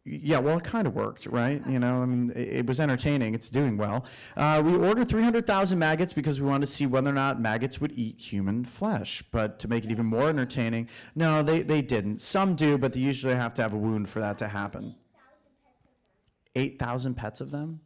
Yeah, well, it kind of worked, right? It was entertaining. It's doing well. We ordered 300,000 maggots because we wanted to see whether or not maggots would eat human flesh. But to make it even more entertaining, no, they didn't. Some do, but they usually have to have a wound for that to happen. 8,000 pets of them?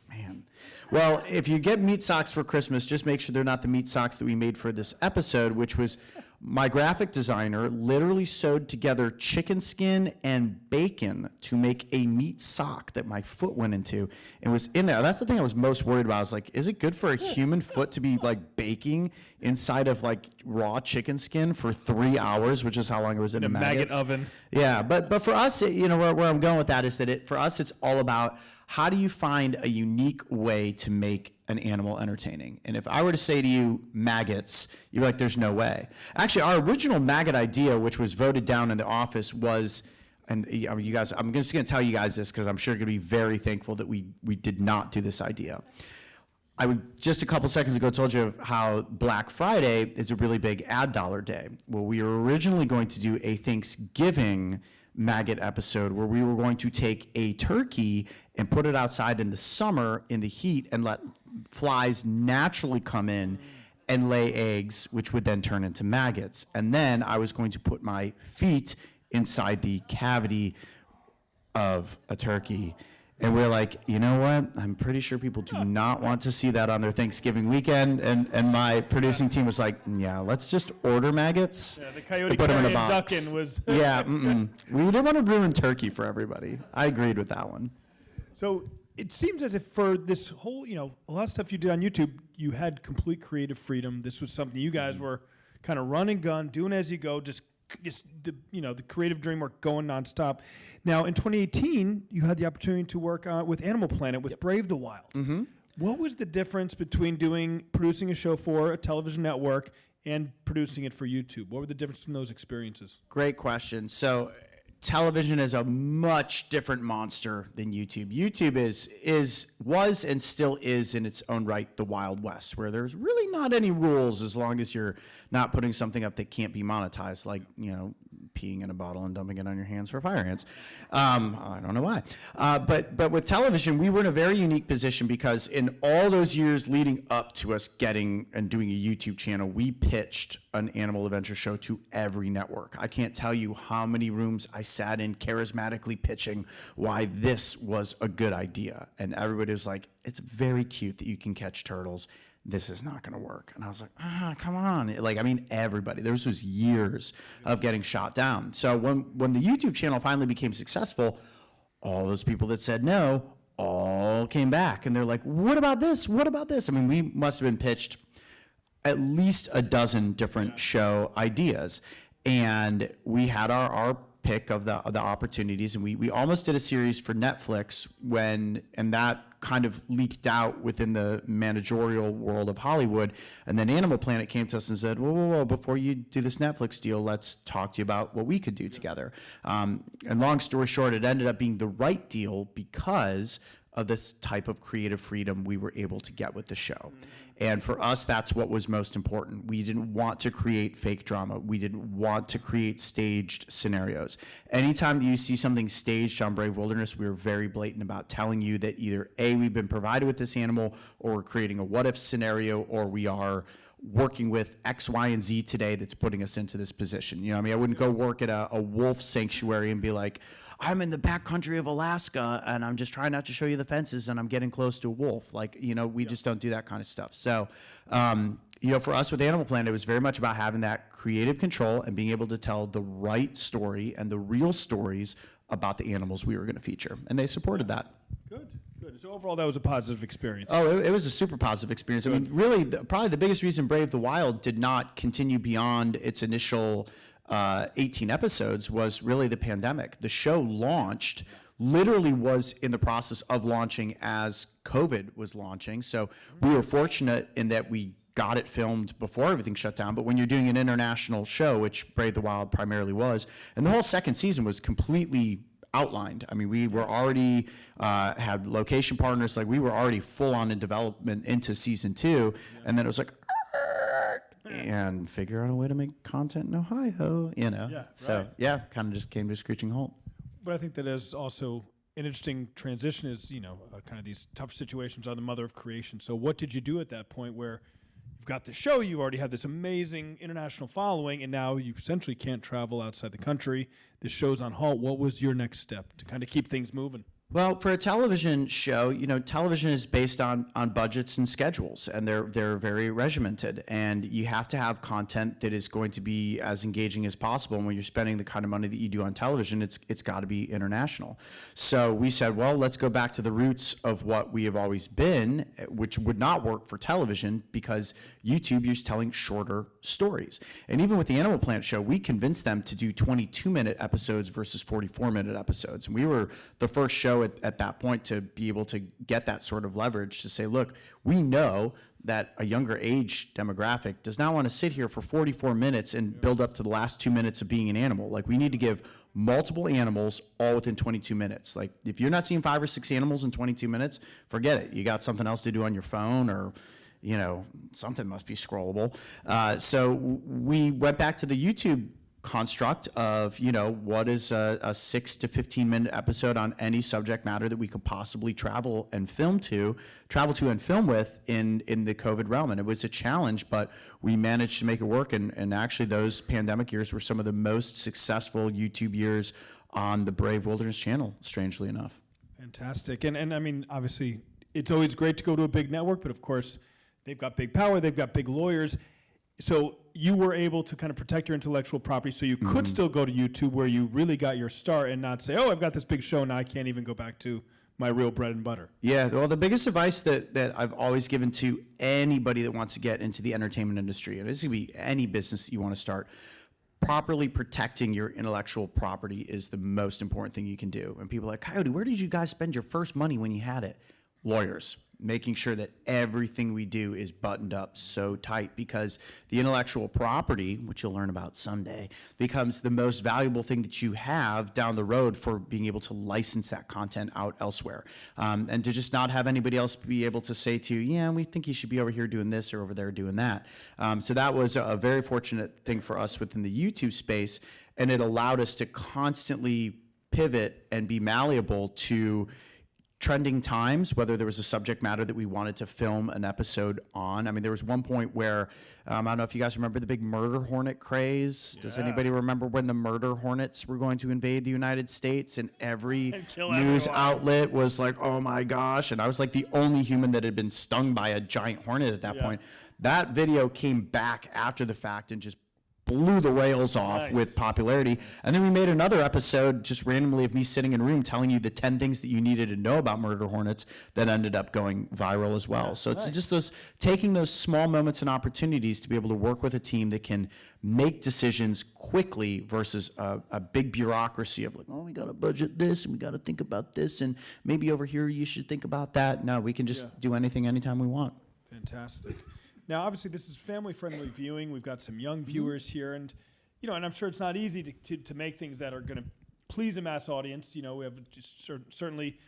Man. Well, if you get meat socks for Christmas, just make sure they're not the meat socks that we made for this episode, which was my graphic designer literally sewed together chicken skin and bacon to make a meat sock that my foot went into and was in there. That's the thing I was most worried about. I was like, is it good for a human foot to be like baking inside of like raw chicken skin for 3 hours, which is how long it was in a maggot oven? Yeah, but for us, where I'm going with that is that for us, it's all about how do you find a unique way to make an animal entertaining? And if I were to say to you, maggots, you're like, there's no way. Actually, our original maggot idea, which was voted down in the office, was, and you guys, I'm just going to tell you guys this because I'm sure you're going to be very thankful that we did not do this idea. Just a couple seconds ago told you how Black Friday is a really big ad dollar day. Well, we were originally going to do a Thanksgiving maggot episode where we were going to take a turkey and put it outside in the summer in the heat and let flies naturally come in and lay eggs, which would then turn into maggots. And then I was going to put my feet inside the cavity of a turkey. And we're like, you know what? I'm pretty sure people do not want to see that on their Thanksgiving weekend. And my producing team was like, yeah, let's just order maggots. Yeah, the coyote put them in a carrying box. ducking was. Yeah, we didn't want to ruin turkey for everybody. I agreed with that one. So it seems as if for this whole, a lot of stuff you did on YouTube, you had complete creative freedom. This was something you guys were kind of run and gun, doing as you go, just the creative dream work going nonstop. Now, in 2018, you had the opportunity to work with Animal Planet with Brave the Wild. Mm-hmm. What was the difference between producing a show for a television network and producing it for YouTube? What were the differences in those experiences? Great question. So television is a much different monster than YouTube. YouTube was and still is in its own right the Wild West, where there's really not any rules as long as you're not putting something up that can't be monetized, like peeing in a bottle and dumping it on your hands for fire ants. I don't know why. But with television, we were in a very unique position because in all those years leading up to us getting and doing a YouTube channel, we pitched an animal adventure show to every network. I can't tell you how many rooms I sat in charismatically pitching why this was a good idea. And everybody was like, it's very cute that you can catch turtles. This is not going to work. And I was like, come on. Everybody. There was years of getting shot down. So when the YouTube channel finally became successful, all those people that said no all came back. And they're like, what about this? What about this? We must have been pitched at least a dozen different show ideas. And we had our pick of the opportunities, and we almost did a series for Netflix and that kind of leaked out within the managerial world of Hollywood. And then Animal Planet came to us and said, whoa, before you do this Netflix deal, let's talk to you about what we could do together. And long story short, it ended up being the right deal because of this type of creative freedom we were able to get with the show. And for us, that's what was most important. We didn't want to create fake drama. We didn't want to create staged scenarios. Anytime that you see something staged on Brave Wilderness, we were very blatant about telling you that either A, we've been provided with this animal, or we're creating a what if scenario, or we are working with X, Y, and Z today that's putting us into this position. You know what I mean? I wouldn't go work at a wolf sanctuary and be like, I'm in the backcountry of Alaska and I'm just trying not to show you the fences and I'm getting close to a wolf. Like, you know, we just don't do that kind of stuff. So, you know, for us with Animal Planet, it was very much about having that creative control and being able to tell the right story and the real stories about the animals we were going to feature. And they supported that. Good. So overall, that was a positive experience. Oh, it was a super positive experience. I mean, really, probably the biggest reason Brave the Wild did not continue beyond its initial 18 episodes was really the pandemic. The show launched, literally was in the process of launching as COVID was launching. So we were fortunate in that we got it filmed before everything shut down. But when you're doing an international show, which Brave the Wild primarily was, and the whole second season was completely outlined. I mean, we were already had location partners, like we were already full on in development into season 2, and then it was like, and figure out a way to make content in Ohio, you know. Yeah, so right. yeah, kind of just came to a screeching halt. But I think that is also an interesting transition is, you know, kind of these tough situations are the mother of creation. So what did you do at that point where you've got the show, you already have this amazing international following, and now you essentially can't travel outside the country. The show's on halt. What was your next step to kind of keep things moving? Well, for a television show, you know, television is based on budgets and schedules, and they're very regimented, and you have to have content that is going to be as engaging as possible. And when you're spending the kind of money that you do on television, it's got to be international. So we said, well, let's go back to the roots of what we have always been, which would not work for television because YouTube, you're telling shorter stories. And even with the Animal Planet show, we convinced them to do 22-minute episodes versus 44-minute episodes. And we were the first show at that point to be able to get that sort of leverage to say, look, we know that a younger age demographic does not want to sit here for 44 minutes and build up to the last 2 minutes of being an animal. Like, we need to give multiple animals all within 22 minutes. Like, if you're not seeing 5 or 6 animals in 22 minutes, forget it. You got something else to do on your phone, or you know, something must be scrollable. So we went back to the YouTube construct of, you know, what is a 6 to 15 minute episode on any subject matter that we could possibly travel to and film with in the COVID realm. And it was a challenge, but we managed to make it work. And actually those pandemic years were some of the most successful YouTube years on the Brave Wilderness channel, strangely enough. Fantastic. And I mean, obviously, it's always great to go to a big network, but of course, they've got big power, they've got big lawyers. So you were able to kind of protect your intellectual property so you could still go to YouTube where you really got your start and not say, oh, I've got this big show, now I can't even go back to my real bread and butter. Yeah, well, the biggest advice that I've always given to anybody that wants to get into the entertainment industry, and it's going to be any business that you want to start, properly protecting your intellectual property is the most important thing you can do. And people are like, Coyote, where did you guys spend your first money when you had it? Lawyers. Making sure that everything we do is buttoned up so tight, because the intellectual property, which you'll learn about someday, becomes the most valuable thing that you have down the road for being able to license that content out elsewhere. And to just not have anybody else be able to say to you, yeah, we think you should be over here doing this or over there doing that. So that was a very fortunate thing for us within the YouTube space, and it allowed us to constantly pivot and be malleable to trending times, whether there was a subject matter that we wanted to film an episode on. I mean, there was one point where, I don't know if you guys remember the big murder hornet craze. Does anybody remember when the murder hornets were going to invade the United States, and every news outlet was like, oh my gosh. And I was like the only human that had been stung by a giant hornet at that point. That video came back after the fact and just blew the whales off with popularity. And then we made another episode just randomly of me sitting in a room telling you the 10 things that you needed to know about murder hornets that ended up going viral as well. So it's just taking those small moments and opportunities to be able to work with a team that can make decisions quickly versus a big bureaucracy of like, oh, we got to budget this and we got to think about this and maybe over here you should think about that. No, we can just do anything anytime we want. Fantastic. Now, obviously, this is family-friendly viewing. We've got some young viewers here, and you know, and I'm sure it's not easy to make things that are going to please a mass audience. You know, we have just certainly,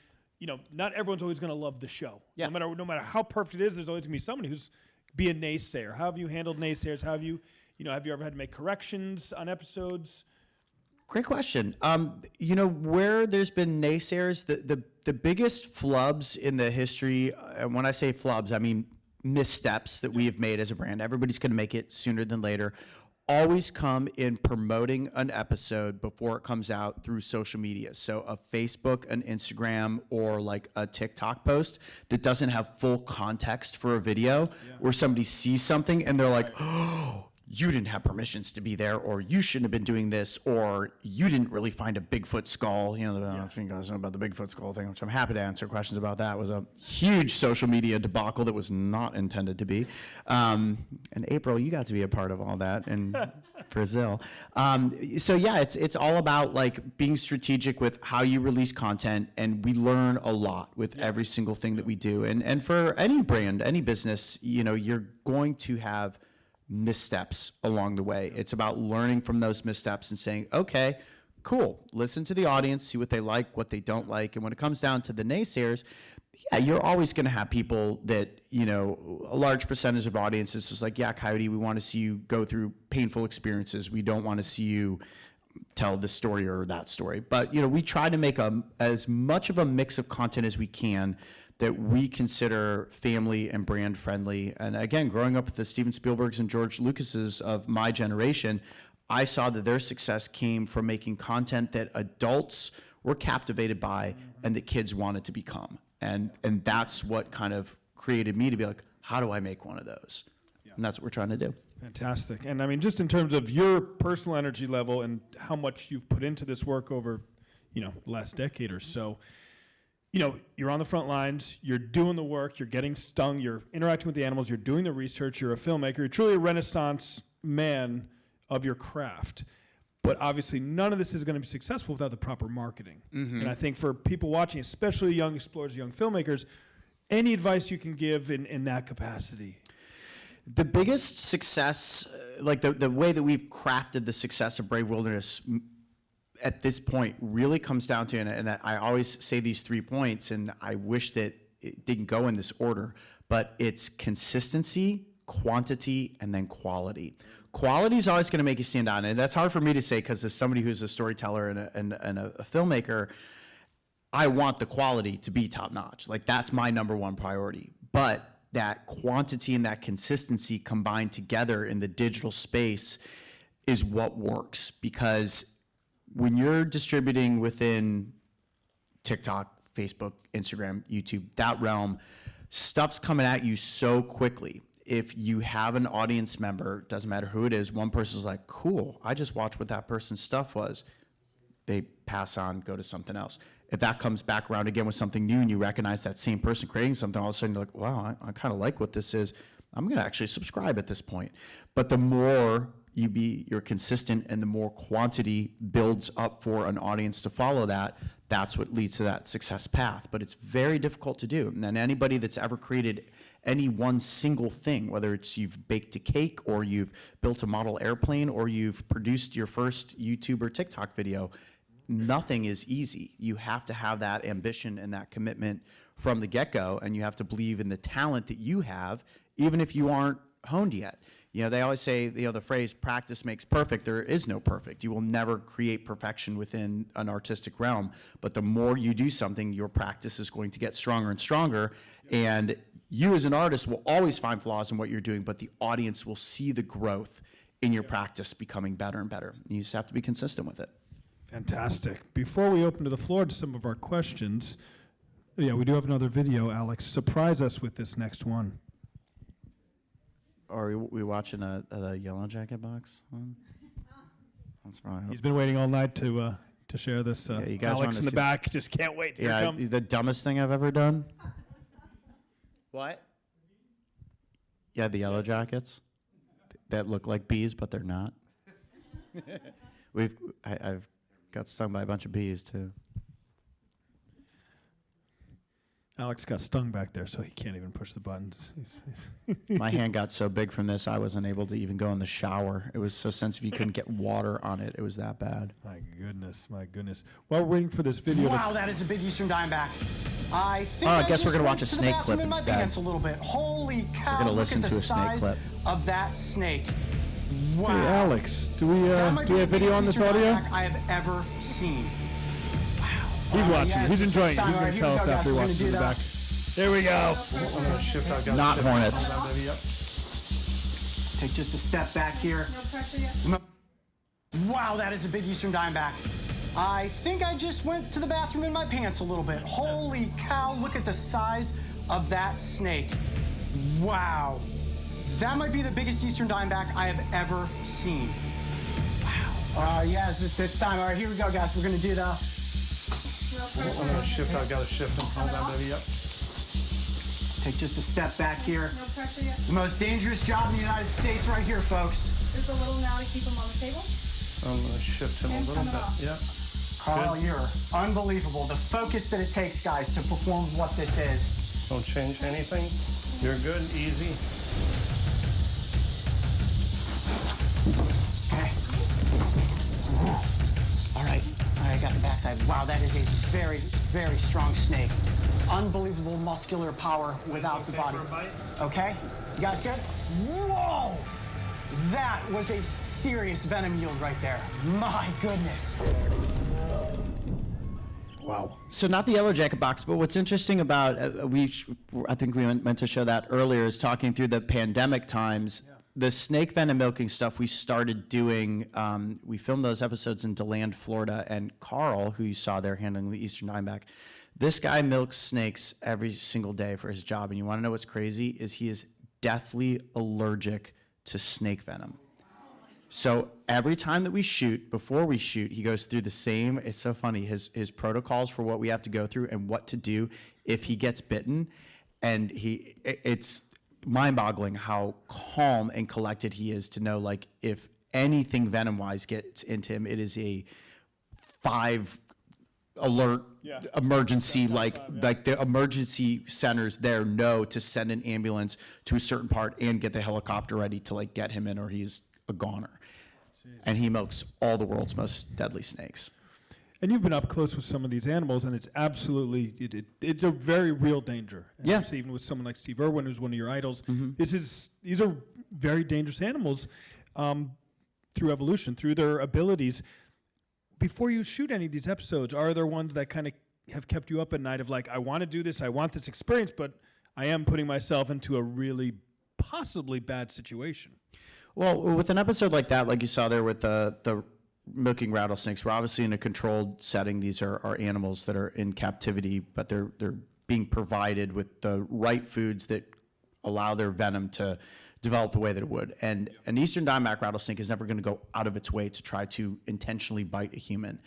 not everyone's always going to love the show. Yeah. No matter how perfect it is, there's always going to be somebody who's be a naysayer. How have you handled naysayers? How have you, have you ever had to make corrections on episodes? Great question. Where there's been naysayers, the biggest flubs in the history, and when I say flubs, I mean missteps that we have made as a brand. Everybody's going to make it sooner than later. Always come in promoting an episode before it comes out through social media. So a Facebook, an Instagram, or like a TikTok post that doesn't have full context for a video, where somebody sees something and they're like, oh, you didn't have permissions to be there, or you shouldn't have been doing this, or you didn't really find a Bigfoot skull. I think I was talking about the Bigfoot skull thing, which I'm happy to answer questions about. That was a huge social media debacle that was not intended to be. And April, you got to be a part of all that in Brazil. It's all about like being strategic with how you release content, and we learn a lot with every single thing that we do. And for any brand, any business, you're going to have missteps along the way. It's about learning from those missteps and saying, okay, cool, listen to the audience, see what they like, what they don't like. And when it comes down to the naysayers, you're always going to have people that, a large percentage of audiences is like, yeah, Coyote, we want to see you go through painful experiences. We don't want to see you tell this story or that story. But, we try to make as much of a mix of content as we can that we consider family and brand friendly. And again, growing up with the Steven Spielbergs and George Lucases of my generation, I saw that their success came from making content that adults were captivated by and that kids wanted to become. And that's what kind of created me to be like, how do I make one of those? And that's what we're trying to do. Fantastic. And I mean, just in terms of your personal energy level and how much you've put into this work over, the last decade or so, you're on the front lines, you're doing the work, you're getting stung, you're interacting with the animals, you're doing the research, you're a filmmaker, you're truly a renaissance man of your craft. But obviously, none of this is going to be successful without the proper marketing. Mm-hmm. And I think for people watching, especially young explorers, young filmmakers, any advice you can give in that capacity? The biggest success, like the way that we've crafted the success of Brave Wilderness at this point really comes down to, and I always say these 3 points, and I wish that it didn't go in this order, but it's consistency, quantity, and then quality. Quality is always going to make you stand out, and that's hard for me to say because as somebody who's a storyteller and a filmmaker, I want the quality to be top notch. Like that's my number one priority. But that quantity and that consistency combined together in the digital space is what works, because when you're distributing within TikTok, Facebook, Instagram, YouTube, that realm, stuff's coming at you so quickly. If you have an audience member, doesn't matter who it is, one person's like, cool, I just watched what that person's stuff was. They pass on, go to something else. If that comes back around again with something new and you recognize that same person creating something, all of a sudden you're like, wow, I kind of like what this is. I'm going to actually subscribe at this point. But the more you're consistent and the more quantity builds up for an audience to follow that, that's what leads to that success path. But it's very difficult to do. And then anybody that's ever created any one single thing, whether it's you've baked a cake or you've built a model airplane or you've produced your first YouTube or TikTok video, nothing is easy. You have to have that ambition and that commitment from the get-go, and you have to believe in the talent that you have, even if you aren't honed yet. They always say, the phrase, practice makes perfect. There is no perfect. You will never create perfection within an artistic realm. But the more you do something, your practice is going to get stronger and stronger. And you as an artist will always find flaws in what you're doing, but the audience will see the growth in your practice becoming better and better. You just have to be consistent with it. Fantastic. Before we open to the floor to some of our questions, we do have another video, Alex. Surprise us with this next one. Are we watching a Yellow Jacket box? That's right. He's been waiting all night to share this. You guys Alex in the back just can't wait. Here it comes. The dumbest thing I've ever done. What? Yeah, the Yellow Jackets that look like bees, but they're not. I've got stung by a bunch of bees too. Alex got stung back there, so he can't even push the buttons. My hand got so big from this, I wasn't able to even go in the shower. It was so sensitive, you couldn't get water on it. It was that bad. My goodness, my goodness. While we're waiting for this video. Wow, that is a big Eastern Diamondback. I think I guess we're gonna watch a went to the snake bathroom clip in my instead. pants a little bit. Holy cow! gonna look listen at to the a snake size clip. of that snake. Wow. Hey, Alex, do we That might be have the video on biggest this Eastern audio? diamondback I have ever seen. He's watching. Yes, He's enjoying it. time. He's All going right, to here tell we us go, after he guys. watches We're in the gonna back. do There we go. Not hornets. Take just a step back here. No pressure yet. Wow, that is a big Eastern diamondback. I think I just went to the bathroom in my pants a little bit. Holy cow, look at the size of that snake. Wow. That might be the biggest Eastern diamondback I have ever seen. Wow. Yes, it's time. All right, here we go, guys. We're going to do the... No pressure. I'm gonna shift. I've got to shift them. Hold on, baby. Yep. Take just a step back here. No pressure yet. The most dangerous job in the United States right here, folks. Just a little now to keep them on the table. I'm gonna shift him a And little turn it bit. off. Yep. Carl, you're unbelievable. The focus that it takes, guys, to perform what this is. Don't change anything. You're good. Easy. Okay. All right, I got the backside. Wow, that is a very, very strong snake. Unbelievable muscular power without the body. Okay, you guys good? Whoa! That was a serious venom yield right there. My goodness. Wow. So not the yellow jacket box, but what's interesting about I think we meant to show that earlier is talking through the pandemic times. The snake venom milking stuff we started doing. We filmed those episodes in DeLand, Florida, and Carl, who you saw there handling the Eastern diamondback, this guy milks snakes every single day for his job. And you want to know what's crazy is he is deathly allergic to snake venom. So every time that we shoot, before we shoot, he goes through the same, it's so funny, his protocols for what we have to go through and what to do if he gets bitten. And it's mind-boggling how calm and collected he is to know, like, if anything venom-wise gets into him, it is a 5 alert emergency, like the emergency centers there know to send an ambulance to a certain part and get the helicopter ready to like get him in or he's a goner. And he milks all the world's most deadly snakes. And you've been up close with some of these animals, and it's absolutely, it's a very real danger. And Yeah. obviously even with someone like Steve Irwin, who's one of your idols, these are very dangerous animals through evolution, through their abilities. Before you shoot any of these episodes, are there ones that kind of have kept you up at night of like, I want to do this, I want this experience, but I am putting myself into a really possibly bad situation? Well, with an episode like that, like you saw there with the milking rattlesnakes, we're obviously in a controlled setting. These are animals that are in captivity, but they're being provided with the right foods that allow their venom to develop the way that it would. And an Eastern diamondback rattlesnake is never going to go out of its way to try to intentionally bite a human.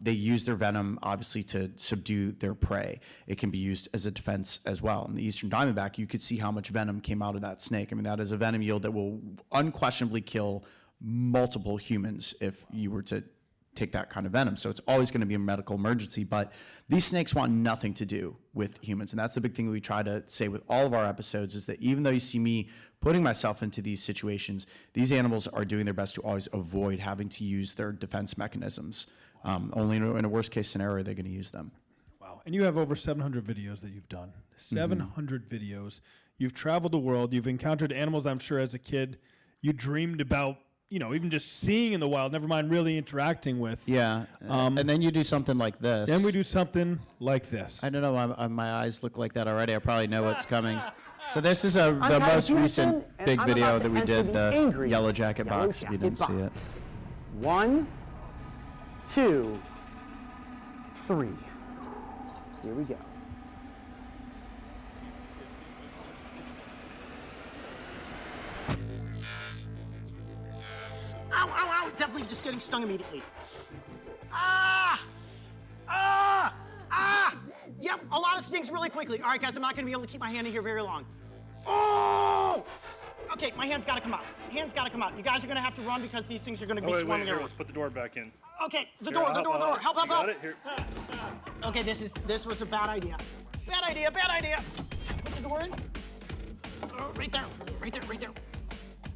They use their venom, obviously, to subdue their prey. It can be used as a defense as well. In the Eastern diamondback, you could see how much venom came out of that snake. I mean, that is a venom yield that will unquestionably kill multiple humans if you were to take that kind of venom. So it's always going to be a medical emergency, but these snakes want nothing to do with humans. And that's the big thing we try to say with all of our episodes is that even though you see me putting myself into these situations, these animals are doing their best to always avoid having to use their defense mechanisms. Only in a worst case scenario are they going to use them. Wow. And you have over 700 videos that you've done. 700 videos. You've traveled the world. You've encountered animals, I'm sure, as a kid you dreamed about, you know, even just seeing in the wild, never mind really interacting with. Yeah. And then you do something like this. Then we do something like this. I don't know. My eyes look like that already. I probably know what's coming. So this is the most recent big video that we did, the Yellow Jacket box, if you didn't see it. 1, 2, 3. Here we go. Ow, ow, ow! Definitely just getting stung immediately. Ah! Ah! Ah! Yep, a lot of stings really quickly. All right, guys, I'm not gonna be able to keep my hand in here very long. Oh! Okay, my hand's gotta come out. Hand's gotta come out. You guys are gonna have to run because these things are gonna be swarming Here, everywhere. let's put the door back in. Okay, the Here, door. Help, you got it? Here. Okay, this was a bad idea. Bad idea. Put the door in. Oh, right there.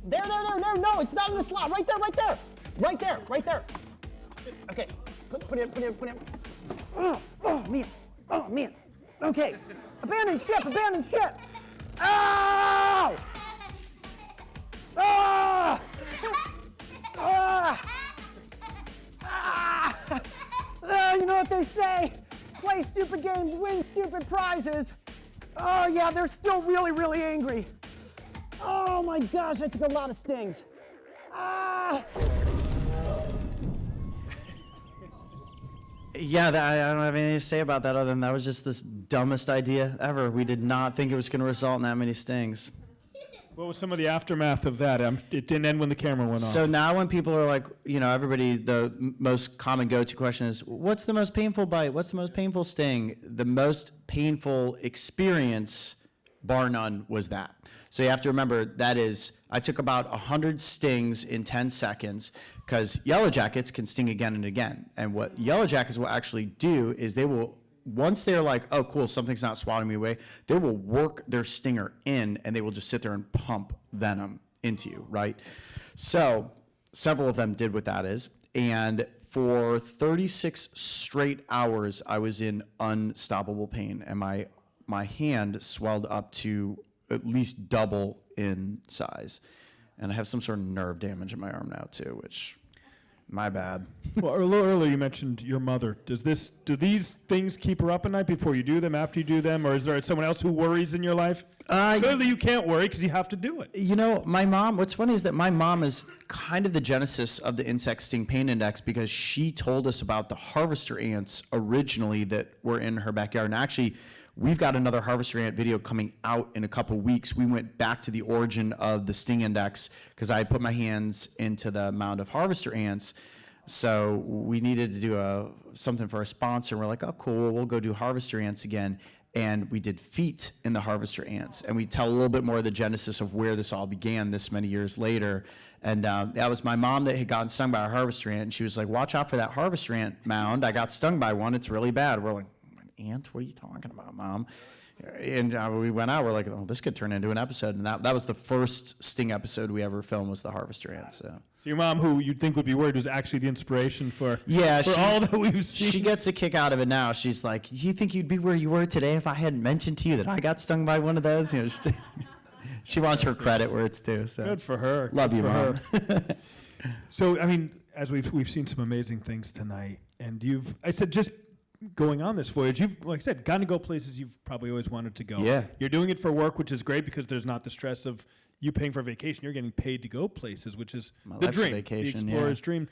There. No, it's not in the slot. Right there. Right there. Okay, put it in. Oh, man. Okay, abandon ship, abandon ship. Oh! Ah! Ah! Ah! You know what they say? Play stupid games, win stupid prizes. Oh yeah, they're still really, really angry. Oh my gosh, I took a lot of stings. Ah! Yeah, I don't have anything to say about that other than that was just the dumbest idea ever. We did not think it was going to result in that many stings. What was some of the aftermath of that? It didn't end when the camera went off. So now when people are like, everybody, the most common go-to question is, what's the most painful bite? What's the most painful sting? The most painful experience, bar none, was that. So you have to remember, that is, I took about 100 stings in 10 seconds because yellow jackets can sting again and again. And what yellow jackets will actually do is they will, once they're like, oh, cool, something's not swatting me away, they will work their stinger in and they will just sit there and pump venom into you, right? So several of them did what that is. And for 36 straight hours, I was in unstoppable pain. And my hand swelled up to at least double in size. And I have some sort of nerve damage in my arm now too, which, my bad. Well, a little earlier you mentioned your mother. Do these things keep her up at night before you do them, after you do them, or is there someone else who worries in your life? Clearly you can't worry because you have to do it. My mom, what's funny is that my mom is kind of the genesis of the insect sting pain index because she told us about the harvester ants originally that were in her backyard. And actually, we've got another harvester ant video coming out in a couple weeks. We went back to the origin of the sting index because I put my hands into the mound of harvester ants. So we needed to do something for a sponsor. We're like, oh, cool, we'll go do harvester ants again. And we did feet in the harvester ants. And we tell a little bit more of the genesis of where this all began this many years later. And that was my mom that had gotten stung by a harvester ant. And she was like, watch out for that harvester ant mound. I got stung by one. It's really bad. We're like, ant? What are you talking about, Mom? And we went out. We're like, oh, this could turn into an episode. And that was the first sting episode we ever filmed was the harvester ant. So your mom, who you'd think would be worried, was actually the inspiration for all that we've seen. She gets a kick out of it now. She's like, do you think you'd be where you were today if I hadn't mentioned to you that I got stung by one of those? She wants her credit where it's due. So good for her. Love you, Mom. So, I mean, as we've seen some amazing things tonight, and just going on this voyage, you've, like I said, gotten to go places you've probably always wanted to go. Yeah. You're doing it for work, which is great because there's not the stress of you paying for a vacation. You're getting paid to go places, which is the dream, the explorer's dream.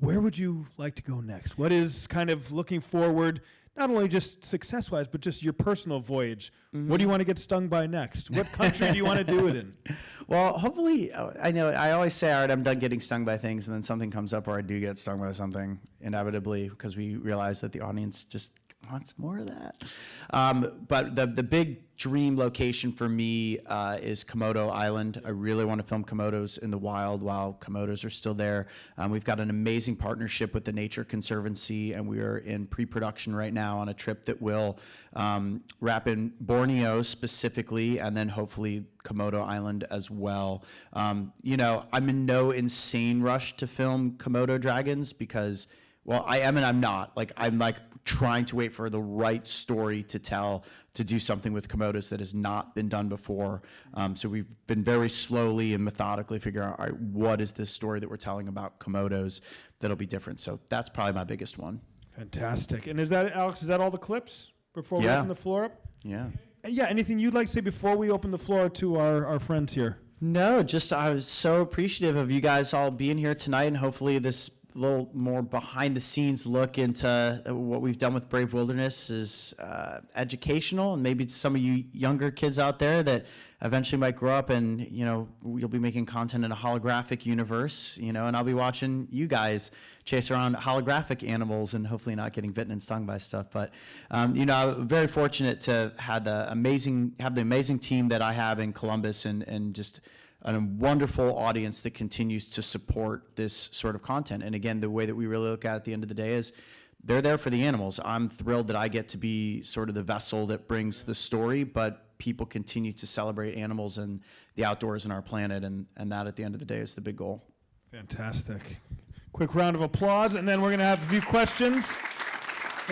Where would you like to go next? What is kind of looking forward, not only just success-wise, but just your personal voyage? Mm-hmm. What do you want to get stung by next? What country do you want to do it in? Well, hopefully, I know I always say, all right, I'm done getting stung by things, and then something comes up where I do get stung by something, inevitably, because we realize that the audience just wants more of that. But the big dream location for me is Komodo Island. I really want to film Komodos in the wild while Komodos are still there. We've got an amazing partnership with the Nature Conservancy, and we are in pre-production right now on a trip that will wrap in Borneo specifically, and then hopefully Komodo Island as well. I'm in no insane rush to film Komodo dragons because, well, I am and I'm not. I'm trying to wait for the right story to tell, to do something with Komodos that has not been done before. So we've been very slowly and methodically figuring out, all right, what is this story that we're telling about Komodos that'll be different? So that's probably my biggest one. Fantastic. And Alex, is that all the clips before we open the floor up? Yeah. Yeah, anything you'd like to say before we open the floor to our friends here? No, just I was so appreciative of you guys all being here tonight, and hopefully this little more behind the scenes look into what we've done with Brave Wilderness is educational, and maybe some of you younger kids out there that eventually might grow up and, you'll be making content in a holographic universe, and I'll be watching you guys chase around holographic animals and hopefully not getting bitten and stung by stuff. But, I'm very fortunate to have the amazing team that I have in Columbus and just a wonderful audience that continues to support this sort of content. And again, the way that we really look at it at the end of the day is they're there for the animals. I'm thrilled that I get to be sort of the vessel that brings the story, but people continue to celebrate animals and the outdoors and our planet, and that at the end of the day is the big goal. Fantastic. Quick round of applause, and then we're going to have a few questions.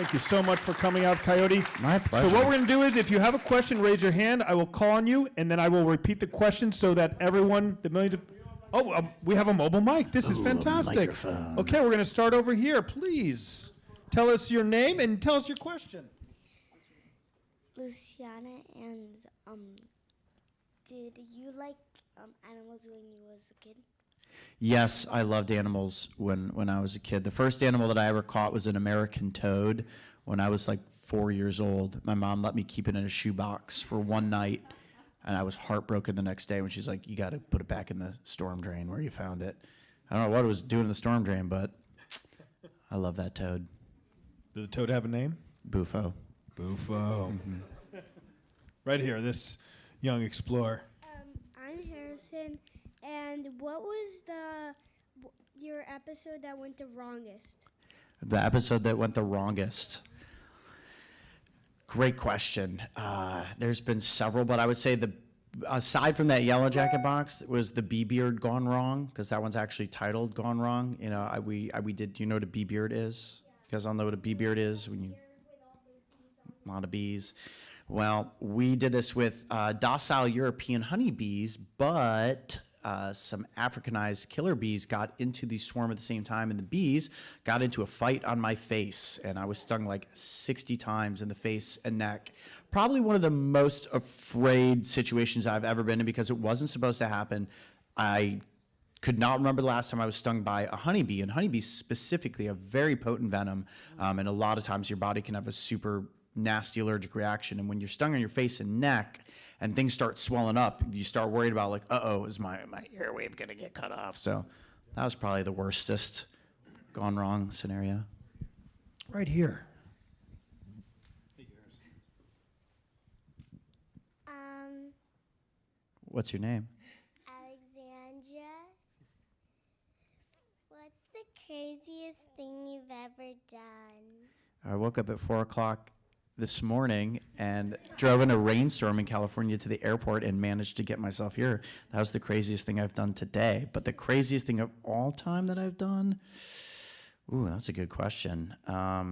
Thank you so much for coming out, Coyote. My pleasure. So what we're going to do is, if you have a question, raise your hand. I will call on you, and then I will repeat the question so that everyone, the millions of... Oh, we have a mobile mic. This is fantastic. Okay, we're going to start over here. Please tell us your name and tell us your question. Luciana, and did you like animals when you was a kid? Yes, I loved animals when I was a kid. The first animal that I ever caught was an American toad when I was like 4 years old. My mom let me keep it in a shoebox for one night, and I was heartbroken the next day when she's like, you got to put it back in the storm drain where you found it. I don't know what it was doing in the storm drain, but I love that toad. Did the toad have a name? Bufo. Bufo. Right here, this young explorer. I'm Harrison, and what was your episode that went the wrongest? The episode that went the wrongest. Great question. There's been several, but I would say aside from that Yellow Jacket box, was the bee beard gone wrong? Because that one's actually titled "Gone Wrong." You know, we did. Do you know what a bee beard is? You guys all know what a bee beard is? When you a lot of bees. Well, we did this with docile European honeybees, but some Africanized killer bees got into the swarm at the same time, and the bees got into a fight on my face, and I was stung like 60 times in the face and neck. Probably one of the most afraid situations I've ever been in because it wasn't supposed to happen. I could not remember the last time I was stung by a honeybee, and honeybees specifically have very potent venom, and a lot of times your body can have a super nasty allergic reaction, and when you're stung on your face and neck and things start swelling up, you start worried about like, uh-oh, is my airwave gonna get cut off? So that was probably the worstest gone wrong scenario. Right here. What's your name? Alexandra, what's the craziest thing you've ever done? I woke up at 4 o'clock this morning and drove in a rainstorm in California to the airport and managed to get myself here. That was the craziest thing I've done today. But the craziest thing of all time that I've done, ooh, that's a good question. I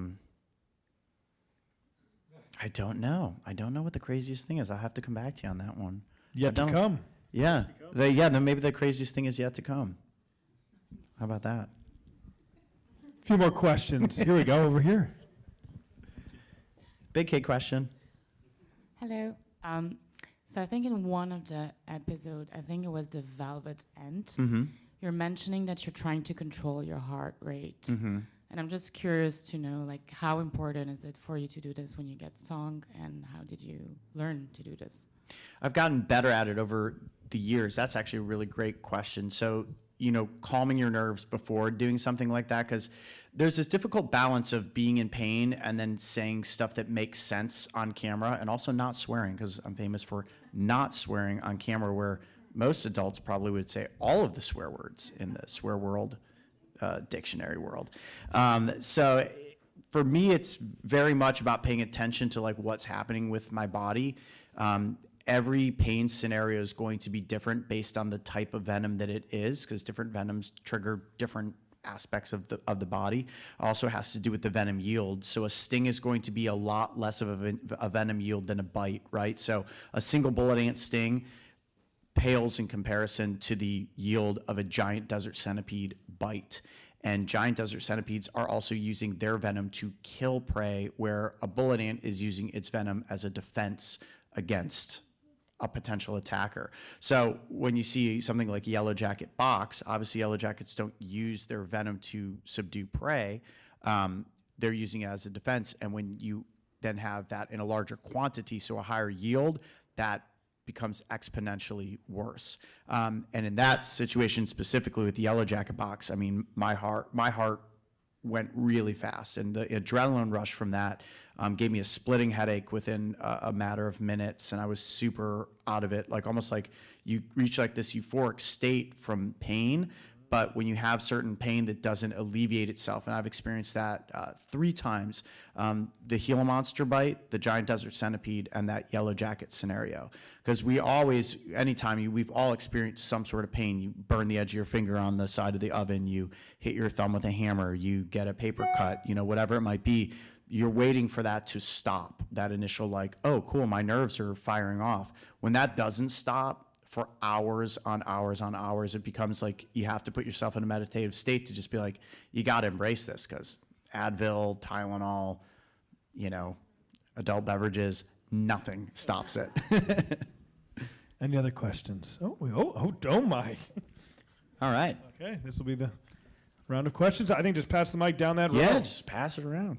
don't know. I don't know what the craziest thing is. I'll have to come back to you on that one. Yet to come. Yeah. Then maybe the craziest thing is yet to come. How about that? A few more questions. Here we go, over here. Big K question. Hello. So I think in one of the episodes, I think it was the velvet ant, you're mentioning that you're trying to control your heart rate. And I'm just curious to know, like, how important is it for you to do this when you get stung, and how did you learn to do this? I've gotten better at it over the years. That's actually a really great question. So, you know, calming your nerves before doing something like that, because there's this difficult balance of being in pain and then saying stuff that makes sense on camera, and also not swearing, because I'm famous for not swearing on camera, where most adults probably would say all of the swear words in the swear world, dictionary world. So for me, it's very much about paying attention to like what's happening with my body. Every pain scenario is going to be different based on the type of venom that it is, because different venoms trigger different aspects of the body. Also has to do with the venom yield. So a sting is going to be a lot less of a venom yield than a bite, right? So a single bullet ant sting pales in comparison to the yield of a giant desert centipede bite. And giant desert centipedes are also using their venom to kill prey, where a bullet ant is using its venom as a defense against a potential attacker. So when you see something like a yellow jacket box, obviously yellow jackets don't use their venom to subdue prey. They're using it as a defense. And when you then have that in a larger quantity, so a higher yield, that becomes exponentially worse. And in that situation specifically with the yellow jacket box, I mean, my heart went really fast, and the adrenaline rush from that gave me a splitting headache within a matter of minutes, and I was super out of it, like almost like you reach like this euphoric state from pain, but when you have certain pain that doesn't alleviate itself, and I've experienced that 3 times, the Gila monster bite, the giant desert centipede, and that yellow jacket scenario. Because we always, anytime we've all experienced some sort of pain. You burn the edge of your finger on the side of the oven, you hit your thumb with a hammer, you get a paper cut, you know, whatever it might be. you're waiting for that to stop, that initial like, oh, cool, my nerves are firing off. When that doesn't stop for hours on hours on hours, it becomes like you have to put yourself in a meditative state to just be like, you got to embrace this, because Advil, Tylenol, you know, adult beverages, nothing stops it. Any other questions? Oh my. All right. Okay, this will be the round of questions. I think just pass the mic down that road. Yeah, just pass it around.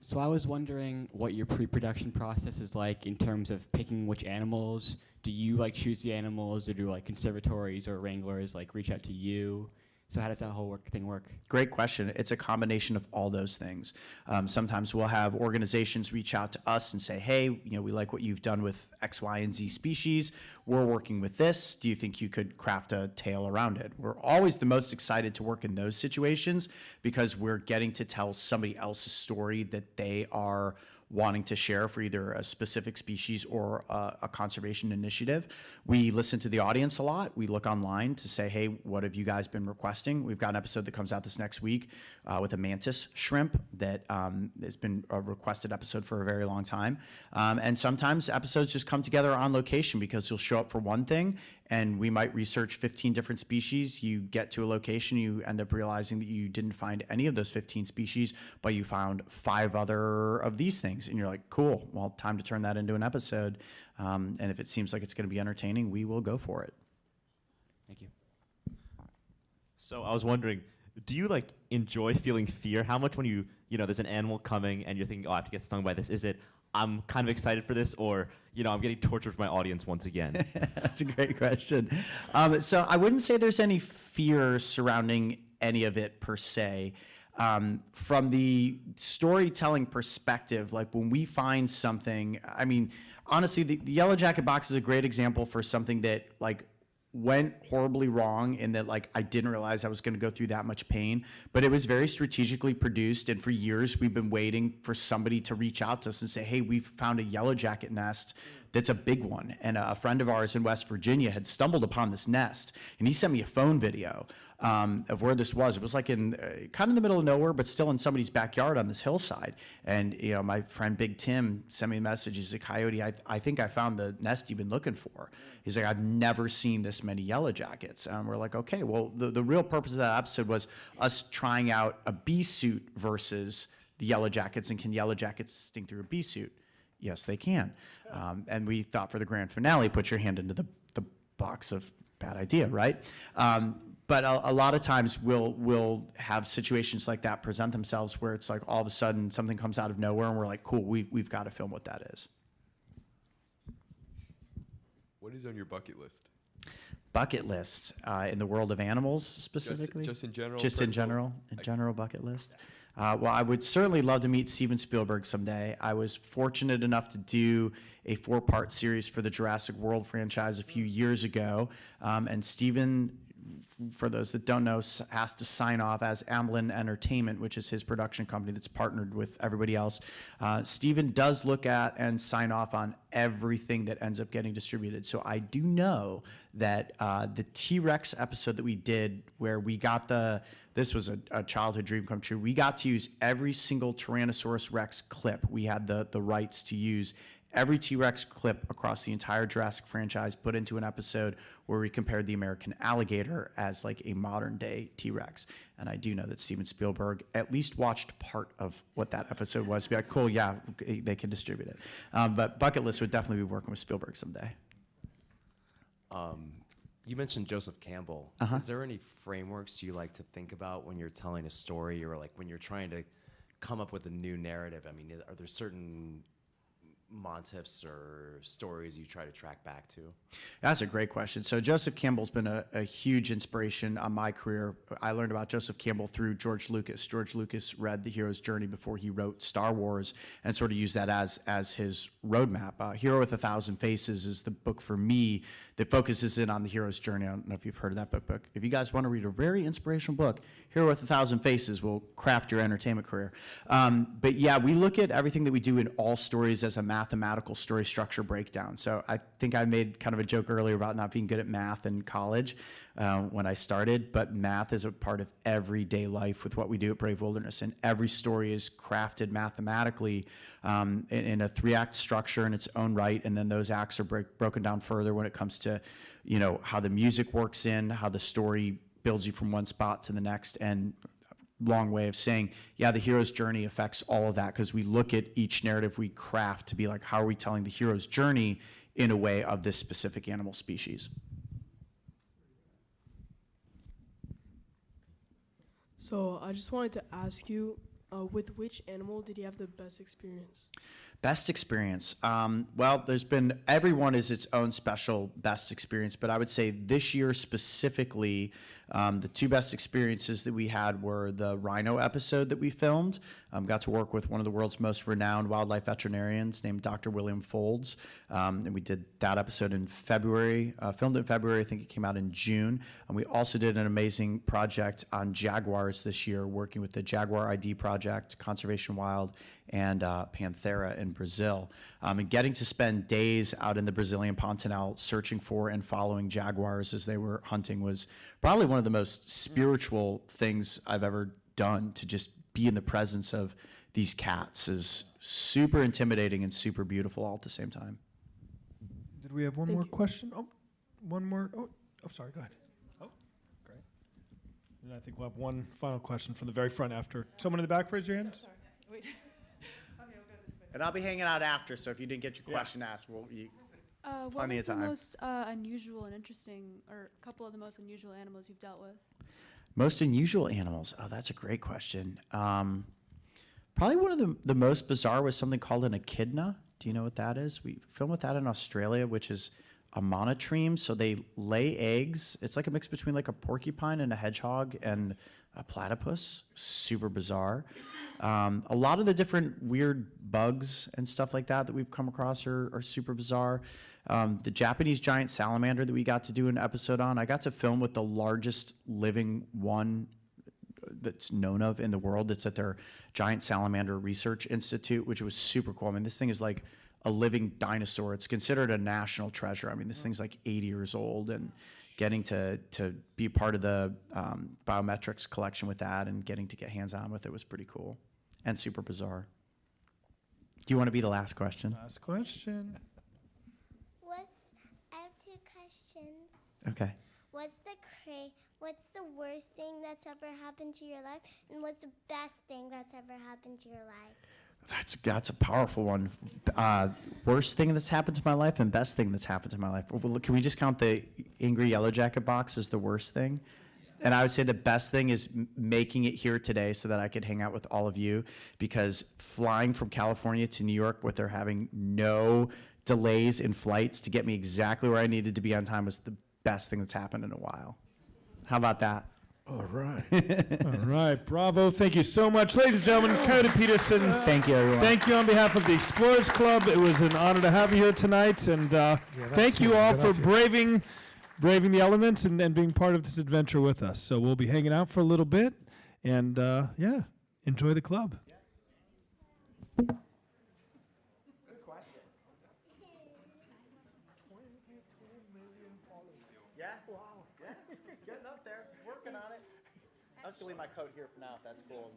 So I was wondering what your pre-production process is like in terms of picking which animals. Do you like choose the animals, or do like conservatories or wranglers like reach out to you? So how does that whole thing work? Great question. It's a combination of all those things. Sometimes we'll have organizations reach out to us and say, hey, you know, we like what you've done with X, Y, and Z species. We're working with this. Do you think you could craft a tale around it? We're always the most excited to work in those situations because we're getting to tell somebody else's story that they are wanting to share for either a specific species or a conservation initiative. We listen to the audience a lot. We look online to say, hey, what have you guys been requesting? We've got an episode that comes out this next week with a mantis shrimp that has been a requested episode for a very long time. And sometimes episodes just come together on location because you'll show up for one thing and we might research 15 different species. You get to a location, you end up realizing that you didn't find any of those 15 species, but you found 5 other of these things. And you're like, cool, well, time to turn that into an episode. And if it seems like it's going to be entertaining, we will go for it. Thank you. So I was wondering, do you like enjoy feeling fear? How much when you know, there's an animal coming and you're thinking, oh, I have to get stung by this. Is it, I'm kind of excited for this, or, you know, I'm getting tortured with my audience once again? That's a great question. So I wouldn't say there's any fear surrounding any of it per se. From the storytelling perspective, like when we find something, I mean, honestly, the Yellow Jacket box is a great example for something that like went horribly wrong in that like I didn't realize I was going to go through that much pain, but it was very strategically produced, and for years we've been waiting for somebody to reach out to us and say, hey, we've found a yellow jacket nest that's a big one, and a friend of ours in West Virginia had stumbled upon this nest, and he sent me a phone video of where this was. It was like in kind of in the middle of nowhere, but still in somebody's backyard on this hillside. And you know, my friend Big Tim sent me a message. He's like, Coyote, I think I found the nest you've been looking for. He's like, I've never seen this many yellow jackets. And we're like, okay, well, the real purpose of that episode was us trying out a bee suit versus the yellow jackets, and can yellow jackets sting through a bee suit? Yes, they can. And we thought for the grand finale, put your hand into the box of bad idea, right? But a lot of times we'll have situations like that present themselves where it's like all of a sudden something comes out of nowhere and we're like, cool, we've got to film what that is. What is on your bucket list? Bucket list in the world of animals specifically? Just in general? Just in general bucket list. Well, I would certainly love to meet Steven Spielberg someday. I was fortunate enough to do a 4-part series for the Jurassic World franchise a few years ago. And Steven, for those that don't know, has to sign off as Amblin Entertainment, which is his production company that's partnered with everybody else. Steven does look at and sign off on everything that ends up getting distributed. So I do know that the T-Rex episode that we did, where we got this was a childhood dream come true. We got to use every single Tyrannosaurus Rex clip. We had the rights to use every T-Rex clip across the entire Jurassic franchise, put into an episode where we compared the American alligator as like a modern day T-Rex. And I do know that Steven Spielberg at least watched part of what that episode was. Be like, cool, yeah, they can distribute it. But bucket list would definitely be working with Spielberg someday. You mentioned Joseph Campbell. Is there any frameworks you like to think about when you're telling a story, or like when you're trying to come up with a new narrative? I mean, are there certain motifs or stories you try to track back to? That's a great question. So Joseph Campbell's been a huge inspiration on my career. I learned about Joseph Campbell through George Lucas. George Lucas read The Hero's Journey before he wrote Star Wars and sort of used that as his roadmap. Hero with 1,000 Faces is the book for me that focuses in on the hero's journey. I don't know if you've heard of that book. If you guys want to read a very inspirational book, Hero with 1,000 Faces will craft your entertainment career. But yeah, we look at everything that we do in all stories as a map mathematical story structure breakdown. So I think I made kind of a joke earlier about not being good at math in college when I started, but math is a part of everyday life with what we do at Brave Wilderness, and every story is crafted mathematically in a 3-act structure in its own right, and then those acts are broken down further when it comes to, you know, how the music works in, how the story builds you from one spot to the next, and long way of saying, yeah, the hero's journey affects all of that, because we look at each narrative we craft to be like, how are we telling the hero's journey in a way of this specific animal species? So I just wanted to ask you, with which animal did you have the best experience? Best experience. Well, there's been, everyone is its own special best experience, but I would say this year specifically, the 2 best experiences that we had were the rhino episode that we filmed. Got to work with one of the world's most renowned wildlife veterinarians named Dr. William Folds, and we did that episode in February, filmed in February. I think it came out in June. And we also did an amazing project on jaguars this year, working with the Jaguar ID Project, Conservation Wild, and Panthera in Brazil. And getting to spend days out in the Brazilian Pantanal searching for and following jaguars as they were hunting was probably one of the most spiritual things I've ever done. To just be in the presence of these cats is super intimidating and super beautiful all at the same time. Did we have one more question? Oh, one more. Oh, sorry. Go ahead. Oh, great. And I think we'll have one final question from the very front after. Someone in the back, raise your hand. Sorry. Wait. And I'll be hanging out after, so if you didn't get your question asked, what What was the time. most unusual and interesting, or a couple of the most unusual animals you've dealt with? Most unusual animals. Oh, that's a great question. Probably one of the most bizarre was something called an echidna. Do you know what that is? We filmed with that in Australia, which is a monotreme. So they lay eggs. It's like a mix between like a porcupine and a hedgehog and a platypus. Super bizarre. A lot of the different weird bugs and stuff like that we've come across are super bizarre. The Japanese giant salamander that we got to do an episode on, I got to film with the largest living one that's known of in the world. It's at their Giant Salamander Research Institute, which was super cool. I mean, this thing is like a living dinosaur. It's considered a national treasure. I mean, this thing's like 80 years old, and getting to be part of the biometrics collection with that and getting to get hands-on with it was pretty cool and super bizarre. Do you want to be the last question? Last question. I have 2 questions. Okay. What's the worst thing that's ever happened to your life, and what's the best thing that's ever happened to your life? That's a powerful one. Worst thing that's happened to my life and best thing that's happened to my life. Well, can we just count the angry yellow jacket box as the worst thing? And I would say the best thing is making it here today so that I could hang out with all of you, because flying from California to New York with there having no delays in flights to get me exactly where I needed to be on time was the best thing that's happened in a while. How about that? All right. All right. Bravo. Thank you so much. Ladies and gentlemen, Coyote Peterson. Thank you, everyone. Thank you on behalf of the Explorers Club. It was an honor to have you here tonight. And thank you all for braving the elements and being part of this adventure with us. So we'll be hanging out for a little bit. And, enjoy the club. Yeah, wow. Yeah, getting up there, working on it. I was gonna leave my coat here for now, if that's cool.